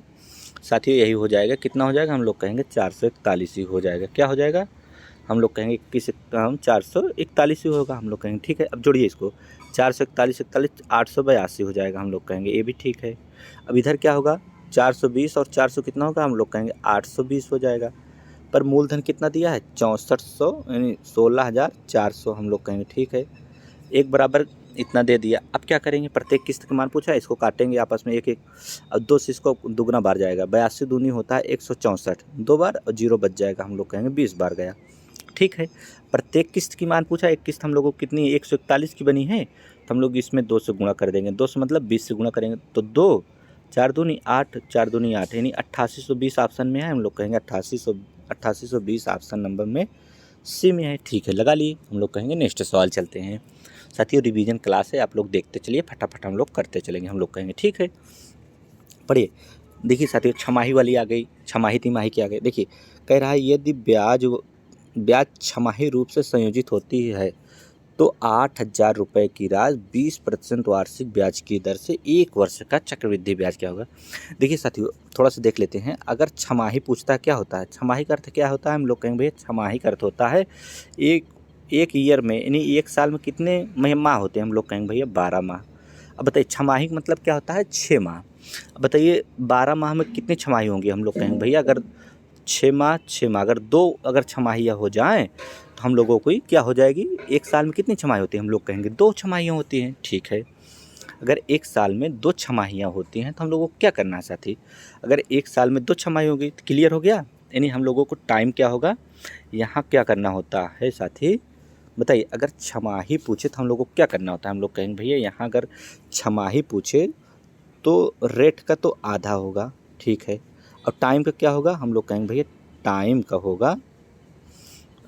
साथियों, यही हो जाएगा, कितना हो जाएगा, हम लोग कहेंगे 441 ही हो जाएगा। क्या हो जाएगा, हम लोग कहेंगे 21 हम 441 ही होगा। हम लोग कहेंगे ठीक है, अब जोड़िए इसको 441 882 हो जाएगा। हम लोग कहेंगे ये भी ठीक है। अब इधर क्या होगा, 420 और 400 कितना होगा, हम लोग कहेंगे 820 हो जाएगा। पर मूलधन कितना दिया है 6400, यानी 16,400। हम लोग कहेंगे ठीक है, 1 बराबर इतना दे दिया। अब क्या करेंगे, प्रत्येक किस्त का मान पूछा है, इसको काटेंगे आपस में 1-1। अब 2 से इसको दुगना बार जाएगा, 82 दूनी होता है 164, 2 बार और 0 बच जाएगा। हम लोग कहेंगे 20 बार गया। ठीक है, प्रत्येक किस्त की मान पूछा, एक किस्त हम लोगों को कितनी 141 की बनी है, तो हम लोग इसमें 2 से गुणा कर देंगे। 2 से मतलब 20 से गुणा करेंगे, तो 2 4 दूनी 8, 4 दूनी 8, यानी 8820 ऑप्शन में है। हम लोग कहेंगे 8820 ऑप्शन नंबर में सी में है। ठीक है, लगा लिए। हम लोग कहेंगे नेक्स्ट सवाल चलते हैं। साथियों रिवीजन क्लास है, आप लोग देखते चलिए, फटाफट हम लोग करते चलेंगे। हम लोग कहेंगे ठीक है, पढ़िए। देखिए साथियों छमाही वाली आ गई, छमाही तिमाही की आ गई। देखिए कह रहा है यदि ब्याज छमाही रूप से संयोजित होती है तो 8,000 रुपये की राशि 20% वार्षिक ब्याज की दर से 1 वर्ष का चक्रवृद्धि ब्याज क्या होगा। देखिए साथियों थोड़ा सा देख लेते हैं। अगर छमाही पूछता है क्या होता है, छमाही का अर्थ क्या होता है, हम लोग कहेंगे भैया छमाही का अर्थ होता है एक ईयर में, यानी 1 साल में कितने माह होते हैं, हम लोग कहेंगे भैया 12 माह। अब बताइए छमाही का मतलब क्या होता है, 6 माह। अब बताइए 12 माह में कितनी छमाही होंगी, हम लोग कहेंगे भैया अगर 6 माह अगर 2 छमाहियाँ हो जाएं तो हम लोगों को क्या हो जाएगी, 1 साल में कितनी छमाही होती है, हम लोग कहेंगे 2 छमाहियाँ होती हैं। ठीक है, अगर 1 साल में 2 छमाहियाँ होती हैं तो हम लोगों को क्या करना है साथी, अगर 1 साल में 2 छमाही होगी तो क्लियर हो गया, यानी हम लोगों को टाइम क्या होगा, यहाँ क्या करना होता है साथी बताइए। अगर छमाही पूछे तो हम लोगों को क्या करना होता है, हम लोग कहेंगे भैया यहाँ अगर छमाही पूछे तो रेट का तो आधा होगा। ठीक है, और टाइम का क्या होगा, हम लोग कहेंगे भैया टाइम का होगा,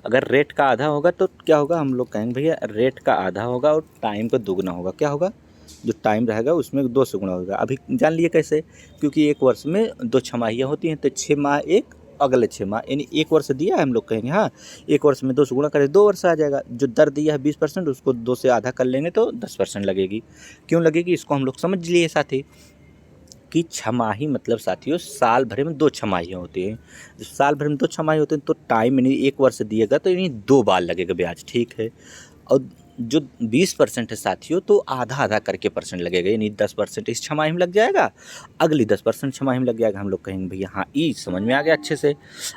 अगर रेट का आधा होगा तो क्या होगा, हम लोग कहेंगे भैया रेट का आधा होगा और टाइम का दुगना होगा। क्या होगा, जो टाइम रहेगा उसमें 2 से गुणा होगा। अभी जान लिए कैसे, क्योंकि 1 वर्ष में 2 छमाहियाँ होती हैं, तो 6 माह एक अगले 6 माह, यानी 1 वर्ष दिया है, हम लोग कहेंगे हाँ 1 वर्ष में 2 से गुणा करें 2 वर्ष आ जाएगा। जो दर दिया है 20%, उसको 2 से आधा कर लेंगे तो 10% लगेगी। क्यों लगेगी, इसको हम लोग समझ लिए साथी कि छमाही मतलब साथियों साल भर में 2 छमाहियाँ होती हैं। जब साल भर में 2 छमाही होते हैं तो टाइम यानी 1 वर्ष दिएगा तो यानी 2 बार लगेगा ब्याज। ठीक है, और जो 20% है साथियों तो आधा आधा करके परसेंट लगेगा, यानी 10% इस छमाही में लग जाएगा, अगली 10% छमाही में लग जाएगा। हम लोग कहेंगे भैया हाँ ई समझ में आ गया अच्छे से।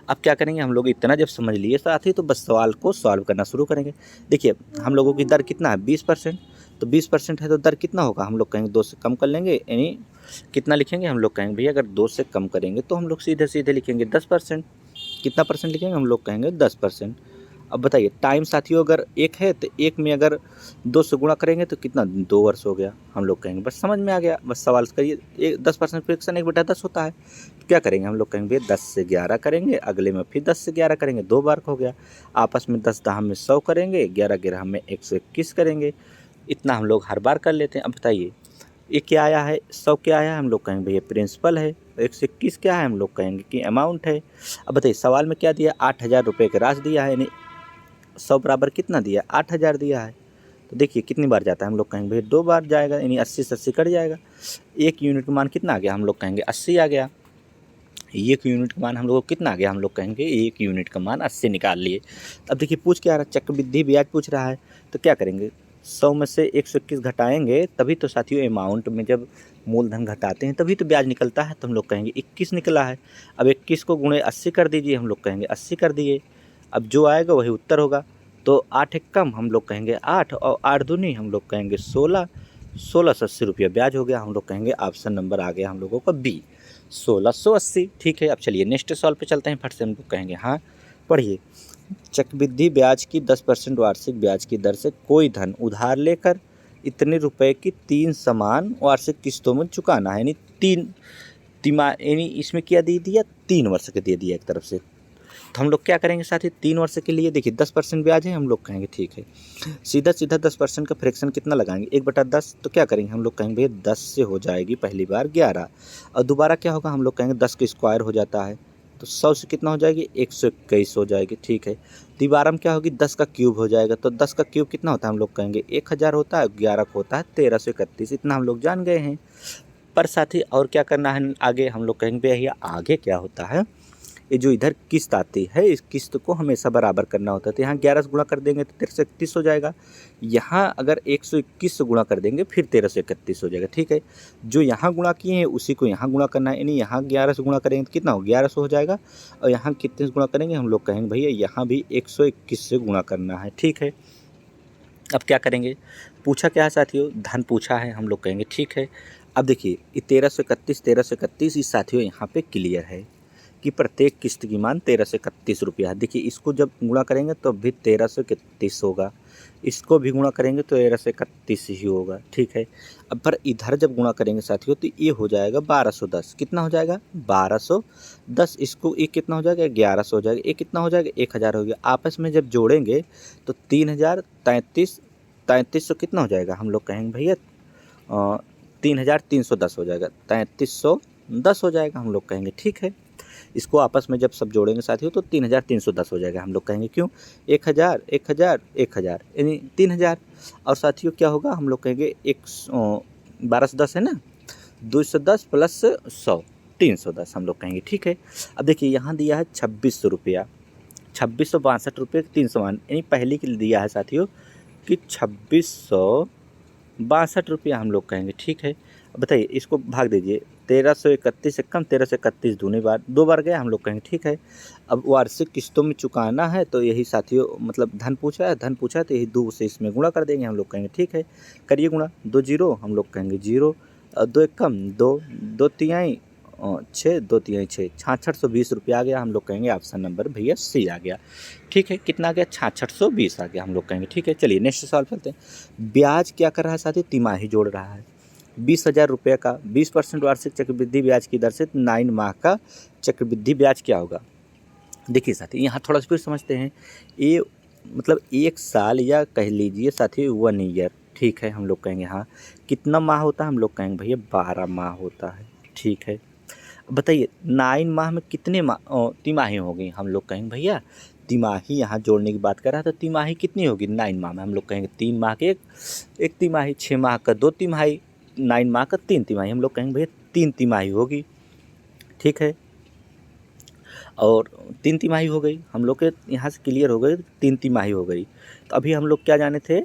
अब क्या करेंगे, हम लोग इतना जब समझ लिए साथी तो बस सवाल को सॉल्व करना शुरू करेंगे। देखिए हम लोगों की दर कितना है 20%, तो 20% है तो दर कितना होगा, हम लोग कहेंगे 2 से कम कर लेंगे, यानी कितना लिखेंगे, हम लोग कहेंगे भैया अगर 2 से कम करेंगे तो हम लोग सीधे सीधे लिखेंगे 10%। कितना परसेंट लिखेंगे, हम लोग कहेंगे 10%। अब बताइए टाइम साथियों अगर 1 है तो 1 में अगर 2 से गुणा करेंगे तो कितना 2 वर्ष हो गया, हम लोग कहेंगे बस समझ में आ गया। बस सवाल करिए 10% फ्रैक्शन 1/10 होता है, तो क्या करेंगे हम लोग कहेंगे 10 से 11 करेंगे, अगले में फिर 10 से 11 करेंगे, 2 बार हो गया। आपस में 10 10 में 100 करेंगे, 11 11 में 121 करेंगे। इतना हम लोग हर बार कर लेते हैं। अब बताइए ये क्या आया है, 100 क्या आया है, हम लोग कहेंगे भैया प्रिंसिपल है। 121 क्या है, हम लोग कहेंगे कि अमाउंट है। अब बताइए सवाल में क्या दिया, 8000 रुपये का राशि दिया है, यानी 100 बराबर कितना दिया, 8000 दिया है। तो देखिए कितनी बार जाता है, हम लोग कहेंगे भैया 2 बार जाएगा, यानी 80 से 80 कट जाएगा। 1 यूनिट का मान कितना आ गया, हम लोग कहेंगे 80 आ गया। 1 यूनिट का मान हम लोग को कितना आ गया, हम लोग कहेंगे 1 यूनिट का मान 80 निकाल लिए। अब देखिए पूछ क्या रहा है, चक्रवृद्धि ब्याज पूछ रहा है, तो क्या करेंगे 100 में से 121 घटाएंगे तभी तो साथियों अमाउंट में जब मूलधन घटाते हैं तभी तो ब्याज निकलता है। तो हम लोग कहेंगे 21 निकला है। अब 21 को गुणे 80 कर दीजिए, हम लोग कहेंगे 80 कर दिए। अब जो आएगा वही उत्तर होगा। तो 8 एक कम, हम लोग कहेंगे 8, और 8 दूनी हम लोग कहेंगे 16, 1680 रुपया ब्याज हो गया। हम लोग कहेंगे ऑप्शन नंबर आ गया हम लोगों का बी, 1680। ठीक है, अब चलिए नेक्स्ट सवाल पे चलते हैं। फट से हम लोग कहेंगे हाँ पढ़िए, चक्रवृद्धि ब्याज की 10% वार्षिक ब्याज की दर से कोई धन उधार लेकर इतने रुपए की 3 समान वार्षिक किस्तों में चुकाना है, यानी 3 तिमाही, यानी इसमें क्या दे दिया 3 वर्ष के दे दिया एक तरफ से। तो हम लोग क्या करेंगे साथी 3 वर्ष के लिए, देखिए 10% ब्याज है, हम लोग कहेंगे ठीक है, सीधा सीधा 10% का फ्रैक्शन कितना लगाएंगे 1/10। तो क्या करेंगे हम लोग कहेंगे भैया 10 से हो जाएगी पहली बार 11, और दोबारा क्या होगा हम लोग कहेंगे 10 का स्क्वायर हो जाता है, तो 100 से कितना हो जाएगी 121 हो जाएगी। ठीक है, दोबारा में क्या होगी 10 का क्यूब हो जाएगा, तो 10 का क्यूब कितना होता है हम लोग कहेंगे 1000 होता है, 11 का होता है 1331। इतना हम लोग जान गए हैं। पर साथी और क्या करना है आगे, हम लोग कहेंगे भैया आगे क्या होता है, ये जो इधर किस्त आती है इस किस्त को हमेशा बराबर करना होता है। तो यहाँ 11 से गुणा कर देंगे तो 1331 हो जाएगा। यहाँ अगर 121 से गुणा कर देंगे फिर 1331 हो जाएगा। ठीक है, जो यहाँ गुणा किए हैं उसी को यहाँ गुणा करना है, यानी यहाँ 11 से गुणा करेंगे तो कितना हो 1100 हो जाएगा, और यहाँ कितने से गुणा करेंगे हम लोग कहेंगे भैया यहाँ भी 121 से गुणा करना है। ठीक है, अब क्या करेंगे, पूछा क्या है साथियों, धन पूछा है, हम लोग कहेंगे ठीक है। अब देखिए ये 1331 इस साथियों यहाँ पे क्लियर है कि प्रत्येक किस्त की मान 1331 रुपया है। देखिए इसको जब गुणा करेंगे तो भी 1331 होगा, इसको भी गुणा करेंगे तो 1331 ही होगा। ठीक है, अब पर इधर जब गुणा करेंगे साथियों तो ये हो जाएगा 1210, कितना हो जाएगा 1210, इसको ये कितना हो जाएगा 1100 हो जाएगा, ये कितना हो जाएगा 1000 हो गया। आपस में जब जोड़ेंगे तो 3033, 3300 कितना हो जाएगा हम लोग कहेंगे भैया 3310 हो जाएगा, 3310 हो जाएगा हम लोग कहेंगे। ठीक है, इसको आपस में जब सब जोड़ेंगे साथियों तो 3310 हो जाएगा, हम लोग कहेंगे क्यों 1000 1000 1000 यानी 3000। और साथियों क्या होगा हम लोग कहेंगे 1210 है ना, 210 प्लस 100 310 हम लोग कहेंगे। ठीक है, अब देखिए यहाँ दिया है 2600 रुपया, 2662 रुपये 3 समान, यानी पहले के लिए दिया है साथियों कि 2662 रुपया हम लोग कहेंगे। ठीक है, अब बताइए इसको भाग दीजिए, 1331 से कम 1331 दूनी बार 2 बार गया, हम लोग कहेंगे ठीक है। अब वार्षिक किस्तों में चुकाना है तो यही साथियों मतलब धन पूछा है तो यही 2 से इसमें गुणा कर देंगे, हम लोग कहेंगे ठीक है। करिए गुणा, 2 जीरो हम लोग कहेंगे 0, 2 एक कम 2, 2 तिहाई 6, 2 तिहाई 6, 6620 रुपया आ गया, हम लोग कहेंगे ऑप्शन नंबर भैया सी आ गया। ठीक है, कितना आ गया 6620 आ गया, हम लोग कहेंगे ठीक है। चलिए नेक्स्ट सवाल चलते हैं। ब्याज क्या कर रहा है साथी, तिमाही जोड़ रहा है। 20,000 रुपये का 20% वार्षिक चक्रवृद्धि ब्याज की दर से 9 माह का चक्रवृद्धि ब्याज क्या होगा। देखिए साथी यहाँ थोड़ा सा फिर समझते हैं, ये मतलब 1 साल या कह लीजिए साथी 1 ईयर। ठीक है, हम लोग कहेंगे हाँ, कितना माह होता है, हम लोग कहेंगे भैया 12 माह होता है। ठीक है, बताइए 9 माह में कितने तिमाही होगी, हम लोग कहेंगे भैया तिमाही यहाँ जोड़ने की बात कर रहा था, तिमाही कितनी होगी 9 माह में, हम लोग कहेंगे 3 माह के एक तिमाही, 6 माह का 2 तिमाही, 9 माह का 3 तिमाही, हम लोग कहेंगे भैया 3 तिमाही होगी। ठीक है, और 3 तिमाही हो गई, हम लोग के यहाँ से क्लियर हो गई 3 तिमाही हो गई। तो अभी हम लोग क्या जाने थे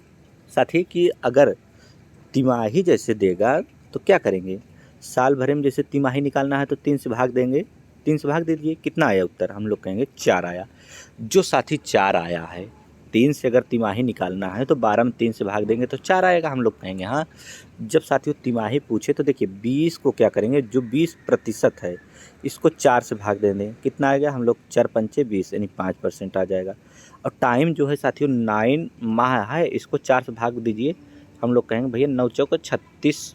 साथी कि अगर तिमाही जैसे देगा तो क्या करेंगे, साल भर में जैसे तिमाही निकालना है तो 3 से भाग देंगे, 3 से भाग दे दिए, कितना आया उत्तर, हम लोग कहेंगे 4 आया। जो साथी 4 आया है, 3 से अगर तिमाही निकालना है तो 12 में 3 से भाग देंगे तो 4 आएगा, हम लोग कहेंगे हाँ। जब साथियों तिमाही पूछे तो देखिए 20 को क्या करेंगे, जो 20% है इसको 4 से भाग दे दें, कितना आ गया हम लोग 4 पंचे 20 यानी 5% आ जाएगा। और टाइम जो है साथियों 9 माह है, इसको 4 से भाग दीजिए, हम लोग कहेंगे भैया 9 चौको 36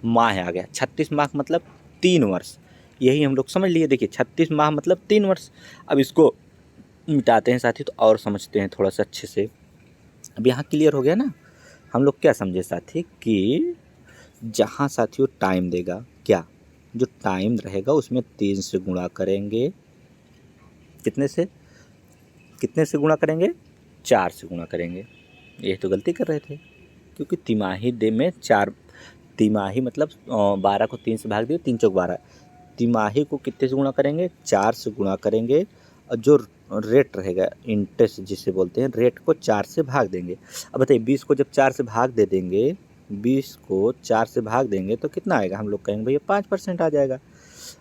माह आ गया। 36 माह मतलब 3 वर्ष, यही हम लोग समझ लिए। देखिए 36 माह मतलब 3 वर्ष। अब इसको मिटाते हैं साथी तो और समझते हैं थोड़ा सा अच्छे से। अब यहाँ क्लियर हो गया ना। हम लोग क्या समझे साथी कि जहाँ साथियों टाइम देगा, क्या जो टाइम रहेगा उसमें 3 से गुणा करेंगे, कितने से गुणा करेंगे, 4 से गुणा करेंगे। ये तो गलती कर रहे थे, क्योंकि तिमाही दे में 4, तिमाही मतलब 12 को 3 से भाग दिए, 3 चौक 12। तिमाही को कितने से गुणा करेंगे, 4 से गुणा करेंगे। और जो रेट रहेगा इंटरेस्ट जिसे बोलते हैं, रेट को 4 से भाग देंगे। अब बताइए 20 को जब 4 से भाग दे देंगे, 20 को 4 से भाग देंगे तो कितना आएगा, हम लोग कहेंगे भैया 5% आ जाएगा।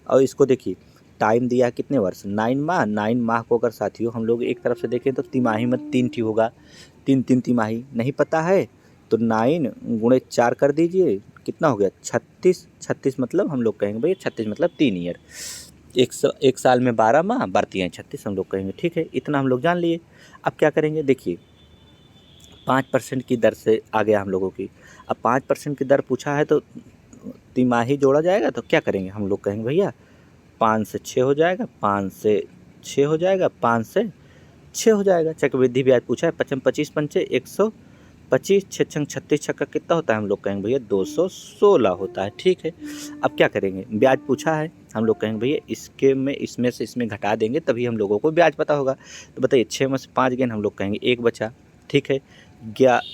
और इसको देखिए टाइम दिया कितने वर्ष, 9 माह। 9 माह को अगर साथियों हम लोग एक तरफ से देखें तो तिमाही में 3 ठी होगा, 3 तिमाही नहीं पता है तो 9 गुणे 4 कर दीजिए, कितना हो गया 36। 36 मतलब हम लोग कहेंगे भैया 36 मतलब 3 ईयर। एक साल में 12 माह, बढ़ती हैं 36 हम लोग कहेंगे। ठीक है, इतना हम लोग जान लिए। अब क्या करेंगे, देखिए 5% की दर से आ गया हम लोगों की। अब 5% की दर पूछा है तो तिमाही जोड़ा जाएगा, तो क्या करेंगे, हम लोग कहेंगे भैया 5 से 6 हो जाएगा, 5 से 6 हो जाएगा, 5 से 6 हो जाएगा। चक्रवृद्धि ब्याज पूछा है, 25 पंचे 125, 6 छंग 36, छक्का कितना होता है, हम लोग कहेंगे भैया 216 होता है। ठीक है, अब क्या करेंगे, ब्याज पूछा है, हम लोग कहेंगे भैया इसके में इसमें से इसमें घटा देंगे तभी हम लोगों को ब्याज पता होगा। तो बताइए 6 में से 5 गए, हम लोग कहेंगे 1 बचा। ठीक है,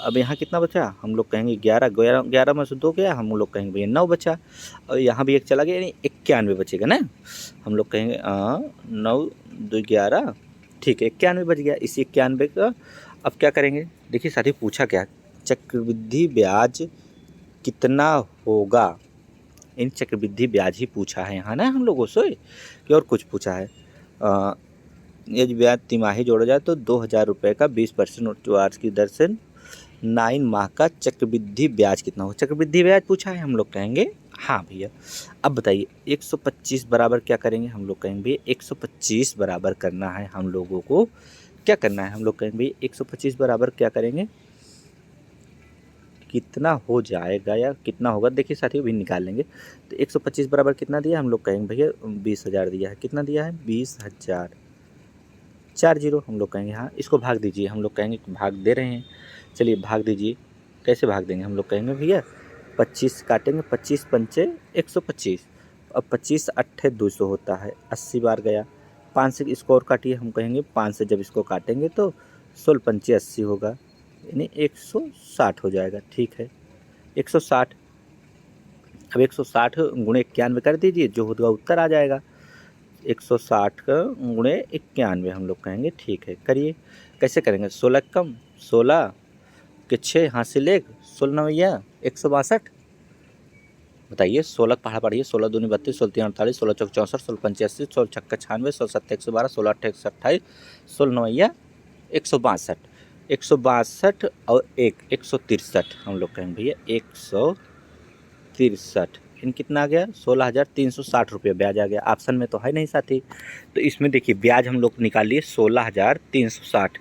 अब यहाँ कितना बचा, हम लोग कहेंगे 11 में से 2 गया, हम लोग कहेंगे भैया 9 बचा। और यहाँ भी 1 चला गया, यानी 91 बचेगा ना। हम लोग कहेंगे 9 2 11, ठीक है 91 बच गया। इसी 91 का अब क्या करेंगे, देखिए साथी पूछा क्या, चक्रवृद्धि ब्याज कितना होगा। इन चक्रवृद्धि ब्याज ही पूछा है यहाँ ना हम लोगों से, कि और कुछ पूछा है। यदि ब्याज तिमाही जोड़ा जाए तो 2000 रुपये का 20% वार्षिक की दर से 9 माह का चक्रवृद्धि ब्याज कितना हो। चक्रवृद्धि ब्याज पूछा है, हम लोग कहेंगे हाँ भैया। अब बताइए 125 बराबर क्या करेंगे, हम लोग कहेंगे भैया 125 बराबर करना है हम लोगों को, क्या करना है, हम लोग कहेंगे भैया 125 बराबर क्या करेंगे, कितना हो जाएगा या कितना होगा, देखिए साथियों भी निकाल लेंगे। तो 125 बराबर कितना दिया, हम लोग कहेंगे भैया 20,000 दिया है। कितना दिया है, 20,000, 4 जीरो, हम लोग कहेंगे हाँ। इसको भाग दीजिए, हम लोग कहेंगे भाग दे रहे हैं, चलिए भाग दीजिए। कैसे भाग देंगे, हम लोग कहेंगे भैया 25 काटेंगे, 25 पंचे 125, अब 25 अट्ठे 200 होता है, 80 बार गया। 5 से इसको और काटिए, हम कहेंगे 5 से जब इसको काटेंगे तो 16 पंचे 80 होगा, यानी 160 हो जाएगा। ठीक है 160, अब 160 गुणे 91 कर दीजिए, जो होगा उत्तर आ जाएगा। 160 का गुणे 91 हम लोग कहेंगे। ठीक है, करिए, कैसे करेंगे, 16 कम 16 के 6 हासिल 1, 16 नवैया 162। बताइए 16 पढ़ा पढ़िए, 16 दूनी 32, 16 तीन 48, 16 चौक 64, 16 पंचे 80, 16 छक्का 96, 16 सत्ते 112, 16 अट्ठे 128, 16 नवैया 162, 162 और 163 हम लोग कहेंगे भैया 163। इन कितना आ गया, 16,360 रुपये ब्याज आ गया। ऑप्शन में तो है नहीं साथी, तो इसमें देखिए ब्याज हम लोग निकाल लिए 16,360।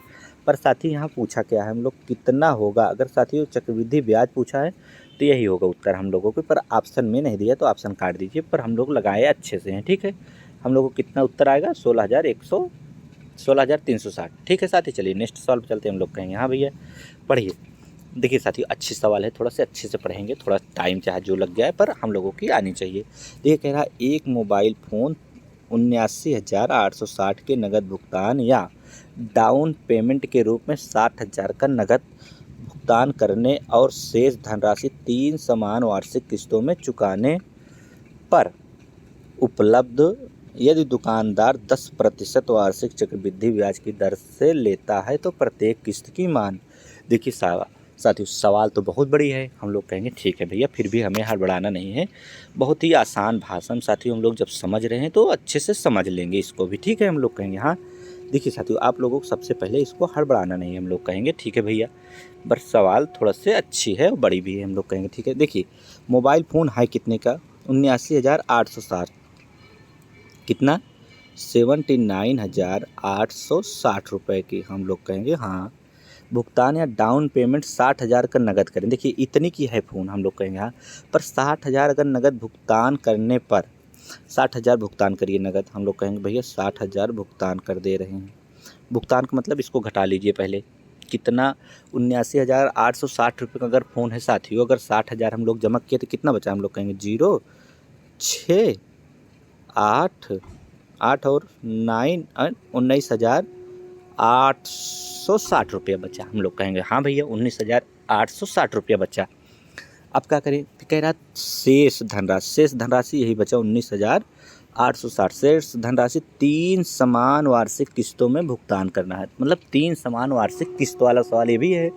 पर साथी यहाँ पूछा क्या है, हम लोग कितना होगा, अगर साथी चक्रवृद्धि ब्याज पूछा है तो यही होगा उत्तर हम लोगों को, पर ऑप्शन में नहीं दिया तो ऑप्शन काट दीजिए। पर हम लोग लगाए अच्छे से हैं। ठीक है, हम लोग को कितना उत्तर आएगा, 16,360। ठीक है साथी, चलिए नेक्स्ट सवाल चलते हैं। हम लोग कहेंगे हाँ भैया पढ़िए। देखिए साथियों अच्छी सवाल है, थोड़ा से अच्छे से पढ़ेंगे, थोड़ा टाइम चाहे जो लग जाए पर हम लोगों की आनी चाहिए। देखिए कह रहा है एक मोबाइल फ़ोन 79,860 के नगद भुगतान या डाउन पेमेंट के रूप में 60,000 का नगद भुगतान करने और शेष धनराशि 3 समान वार्षिक किस्तों में चुकाने पर उपलब्ध यदि दुकानदार 10% वार्षिक चक्रवृद्धि ब्याज की दर से लेता है तो प्रत्येक किस्त की मान। देखिए साथियों सवाल तो बहुत बड़ी है, हम लोग कहेंगे ठीक है भैया फिर भी हमें हड़बड़ाना नहीं है, बहुत ही आसान भाषा में साथियों हम लोग जब समझ रहे हैं तो अच्छे से समझ लेंगे इसको भी। ठीक है, हम लोग कहेंगे हाँ। देखिए साथियों आप लोगों को सबसे पहले इसको हड़बड़ाना नहीं है, हम लोग कहेंगे ठीक है भैया, बस सवाल थोड़ा से अच्छी है और बड़ी भी है, हम लोग कहेंगे ठीक है। देखिए मोबाइल फ़ोन है कितने का, 79,860, कितना 79,860 रुपये की हम लोग कहेंगे हाँ। भुगतान या डाउन पेमेंट 60,000 का नगद करें। देखिए इतनी की है फ़ोन हम लोग कहेंगे हाँ, पर 60,000 अगर नगद भुगतान करने पर 60,000 भुगतान करिए नगद, हम लोग कहेंगे भैया 60,000 भुगतान कर दे रहे हैं। भुगतान का मतलब इसको घटा लीजिए पहले, कितना 79,860 रुपये का अगर फ़ोन है साथियों, अगर 60,000 हम लोग जमा किए तो कितना बचा, हम लोग कहेंगे 0 6 8 8 और 9 19,860 रुपया बचा। हम लोग कहेंगे हाँ भैया 19,860 रुपया बचा। अब क्या करें, कह रहा शेष धनराशि यही बचा 19,860। शेष धनराशि 3 समान वार्षिक किस्तों में भुगतान करना है। मतलब 3 समान वार्षिक किस्त वाला सवाल ये भी है,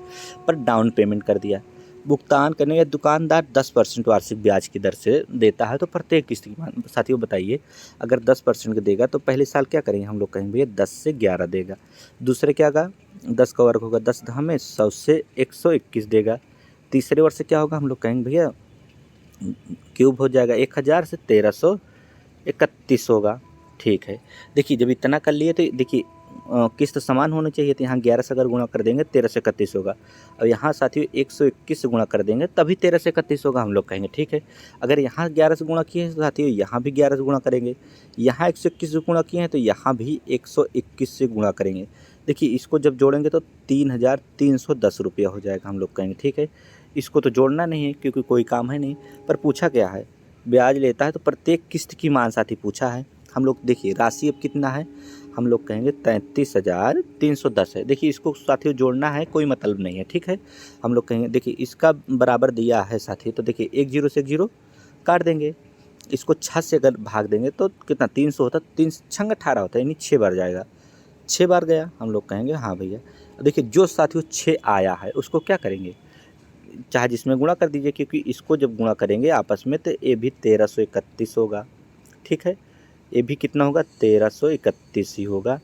पर डाउन पेमेंट कर दिया। भुगतान करने या दुकानदार 10% वार्षिक ब्याज की दर से देता है, तो प्रत्येक किस्त की मान साथियों बताइए, अगर 10% देगा तो पहले साल क्या करेंगे, हम लोग कहेंगे भैया 10 से 11 देगा। दूसरे क्या होगा, 10 का वर्ग होगा 10 हमें 100 से 121 देगा। तीसरे वर्ष से क्या होगा, हम लोग कहेंगे भैया क्यूब हो जाएगा 1000 से 1331 होगा। ठीक है, देखिए जब इतना कर लिए तो देखिए किस्त समान होनी चाहिए, तो यहाँ 11 से अगर गुणा कर देंगे 13 से 31 होगा। और यहाँ साथियों 121 से गुणा कर देंगे तभी 13 से 31 होगा, हम लोग कहेंगे ठीक है। अगर यहाँ 11 से गुणा किए हैं तो साथियों यहाँ भी 11 से गुणा करेंगे, यहाँ 121 से गुणा किए हैं तो यहाँ भी 121 से गुणा करेंगे। देखिए इसको जब जोड़ेंगे तो 3,310 रुपया हो जाएगा, हम लोग कहेंगे ठीक है। इसको तो जोड़ना नहीं है क्योंकि कोई काम है नहीं, पर पूछा क्या है, ब्याज लेता है तो प्रत्येक किस्त की मान साथी पूछा है। हम लोग देखिए राशि अब कितना है, हम लोग कहेंगे 33,310 है। देखिए इसको साथियों जोड़ना है, कोई मतलब नहीं है ठीक है। हम लोग कहेंगे देखिए इसका बराबर दिया है साथी, तो देखिए 1 0 से 1 0 काट देंगे, इसको 6 से अगर भाग देंगे तो कितना 300 होता, 3 6 18 होता है, यानी 6 बार जाएगा, 6 बार गया, हम लोग कहेंगे हाँ भैया। देखिए जो साथियों 6 आया है उसको क्या करेंगे, चाहे जिसमें गुणा कर दीजिए, क्योंकि इसको जब गुणा करेंगे आपस में तो ये भी 1331 होगा। ठीक है, ये भी कितना होगा 1331 ही होगा।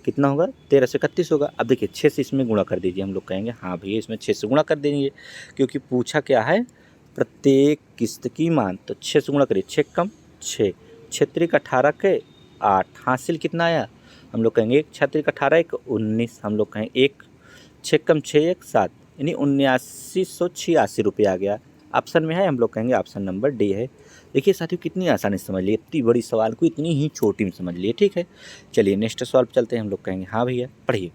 कितना होगा 1331 होगा। अब देखिए 6 से इसमें गुणा कर दीजिए, हम लोग कहेंगे हाँ भैया इसमें 6 से गुणा कर देंगे, क्योंकि पूछा क्या है प्रत्येक किस्त की मान। तो 6 से गुणा करिए, 6 कम 6, 6 18 के 8, हासिल कितना आया, हम लोग कहेंगे 1 6 18 1 19, हम लोग कहेंगे 1 6 कम 6 1 7, यानी 7986 रुपये आ गया। ऑप्शन में है, हम लोग कहेंगे ऑप्शन नंबर डी है। देखिए साथियों कितनी आसानी से समझ लिए, इतनी बड़ी सवाल को इतनी ही छोटी में समझ लिए। ठीक है, चलिए नेक्स्ट सवाल पर चलते हैं। हम लोग कहेंगे हाँ भैया पढ़िए,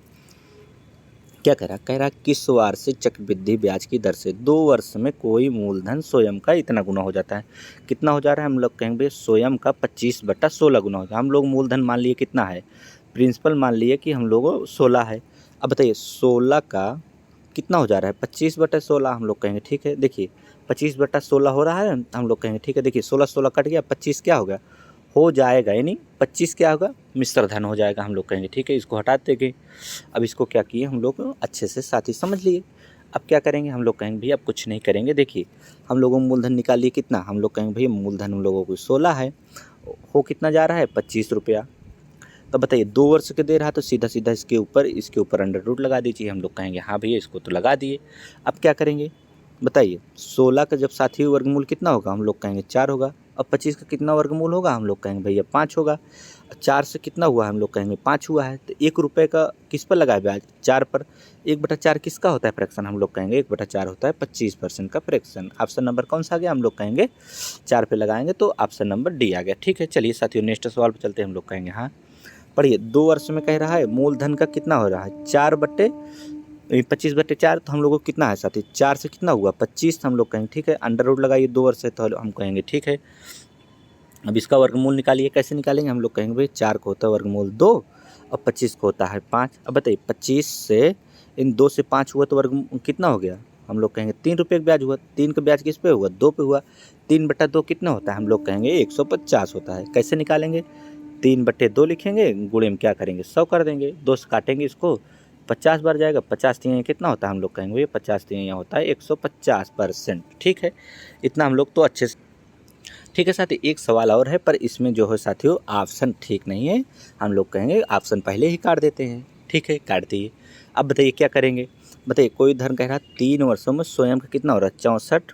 क्या कह रहा किस वार्षिक चक्रवृद्धि ब्याज की दर से 2 वर्ष में कोई मूलधन स्वयं का इतना गुना हो जाता है। कितना हो जा रहा है, हम लोग कहेंगे स्वयं का 25/16 गुना हो जाता है। हम लोग मूलधन मान लिए कितना है, प्रिंसिपल मान लिए कि हम लोग 16 है। अब बताइए 16 का कितना हो जा रहा है, 25/16 हम लोग कहेंगे ठीक है। देखिए 25/16 हो रहा है, हम लोग कहेंगे ठीक है। देखिए 16 16 कट गया, 25 क्या होगा हो जाएगा, यानी 25 क्या होगा मिश्र धन हो जाएगा, हम लोग कहेंगे ठीक है। इसको हटा देंगे। अब इसको क्या किए हम लोग अच्छे से साथी समझ लिए। अब क्या करेंगे, हम लोग कहेंगे भैया अब कुछ नहीं करेंगे। देखिए हम लोगों को मूलधन निकाल लिए कितना, हम लोग कहेंगे भैया मूलधन हम लोगों को 16 है, हो कितना जा रहा है 25 रुपया। तो बताइए 2 वर्ष के दे रहा है, तो सीधा सीधा इसके ऊपर अंडर रूट लगा दीजिए। हम लोग कहेंगे हाँ भैया इसको तो लगा दिए। अब क्या करेंगे बताइए, 16 का जब साथी वर्गमूल कितना होगा, हम लोग कहेंगे 4 होगा। अब 25 का कितना वर्गमूल होगा, हम लोग कहेंगे भैया 5 होगा। 4 से कितना हुआ, हम लोग कहेंगे 5 हुआ है। तो 1 रुपये का किस पर लगा है ब्याज, 4 पर। 1/4 किसका होता है फ्रैक्शन, हम लोग कहेंगे 1/4 होता है 25% का फ्रैक्शन। ऑप्शन नंबर कौन सा आ गया, हम लोग कहेंगे 4 पे लगाएंगे तो ऑप्शन नंबर डी आ गया। ठीक है, चलिए साथियों नेक्स्ट सवाल पर चलते हैं। हम लोग कहेंगे हाँ पढ़िए, 2 वर्ष में कह रहा है मूलधन का कितना हो रहा है 25/4, तो हम लोगों को कितना है साथी 4 से कितना हुआ 25, हम लोग कहेंगे ठीक है। अंडर रूट लगाइए 2 वर्ष से, तो हम कहेंगे ठीक है। अब इसका वर्गमूल निकालिए, कैसे निकालेंगे, हम लोग कहेंगे भाई 4 को होता है वर्गमूल 2 और 25 को होता है 5। अब बताइए 25 से इन 2 से 5 हुआ तो वर्ग कितना हो गया, हम लोग कहेंगे 3 रुपये का ब्याज हुआ। 3 का ब्याज किस पे हुआ 2 पे हुआ। 3/2 कितना होता है, हम लोग कहेंगे 150 होता है। कैसे निकालेंगे, 3/2 लिखेंगे, गुणे में क्या करेंगे 100 कर देंगे, 2 से काटेंगे इसको 50 बार जाएगा। 50 3 कितना होता है, हम लोग कहेंगे 50 3 यहाँ होता है 150%। ठीक है, इतना हम लोग तो अच्छे से ठीक है साथी। एक सवाल और है, पर इसमें जो है साथियों ऑप्शन ठीक नहीं है, हम लोग कहेंगे ऑप्शन पहले ही काट देते हैं। ठीक है, काट दिए। अब बताइए क्या करेंगे, बताइए कोई धन कह रहा है 3 वर्षों में स्वयं का कितना हो रहा है 64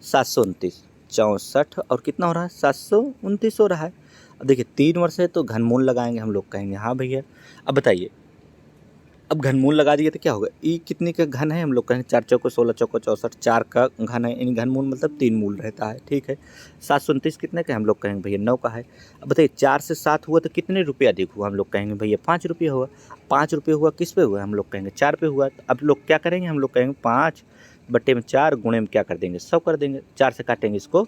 729, 64 और कितना हो रहा है 729 हो रहा है। अब देखिए 3 वर्ष है तो घनमूल लगाएंगे, हम लोग कहेंगे हाँ भैया। अब बताइए, अब घनमूल लगा दिए तो क्या होगा, ई कितने का घन है, हम लोग कहेंगे 4 चौको 16 चौको 64, 4 का घन है, यानी घनमूल मतलब 3 मूल रहता है, ठीक है। 729 कितने का है, हम लोग कहेंगे भैया 9 का है। अब बताइए 4 से 7 हुआ तो कितने रुपये अधिक हुआ, हम लोग कहेंगे भैया 5 रुपये हुआ। 5 रुपये हुआ किस पे हुआ, हम लोग कहेंगे 4 पे हुआ। तो अब लोग क्या करेंगे, हम लोग कहेंगे 5 बट्टे में 4 गुणे में क्या कर देंगे 100 कर देंगे। 4 से काटेंगे इसको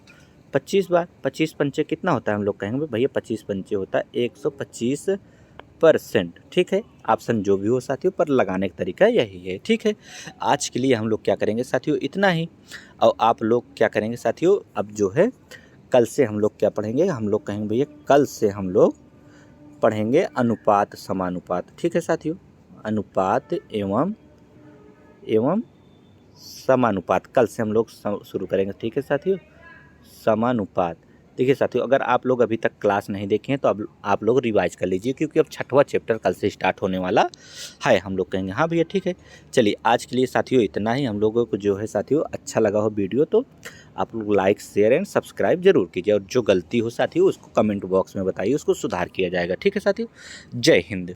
25 बार, 25 पंचे कितना होता है, हम लोग कहेंगे भैया 25 पंचे होता है 125%, ठीक है। ऑप्शन जो भी हो साथियों, पर लगाने का तरीका यही है, ठीक है। आज के लिए हम लोग क्या करेंगे साथियों, इतना ही। और आप लोग क्या करेंगे साथियों, अब जो है कल से हम लोग क्या पढ़ेंगे, हम लोग कहेंगे भैया कल से हम लोग पढ़ेंगे अनुपात समानुपात, ठीक है साथियों। अनुपात एवं समानुपात कल से हम लोग शुरू करेंगे, ठीक है साथियों। समानुपात। देखिए साथियों, अगर आप लोग अभी तक क्लास नहीं देखे हैं तो अब आप लोग रिवाइज कर लीजिए, क्योंकि अब 6वां चैप्टर कल से स्टार्ट होने वाला है। हम लोग कहेंगे हाँ भैया ठीक है। चलिए आज के लिए साथियों इतना ही। हम लोगों को जो है साथियों अच्छा लगा हो वीडियो तो आप लोग लाइक शेयर एंड सब्सक्राइब जरूर कीजिए, और जो गलती हो साथियों उसको कमेंट बॉक्स में बताइए, उसको सुधार किया जाएगा, ठीक है साथियों। जय हिंद।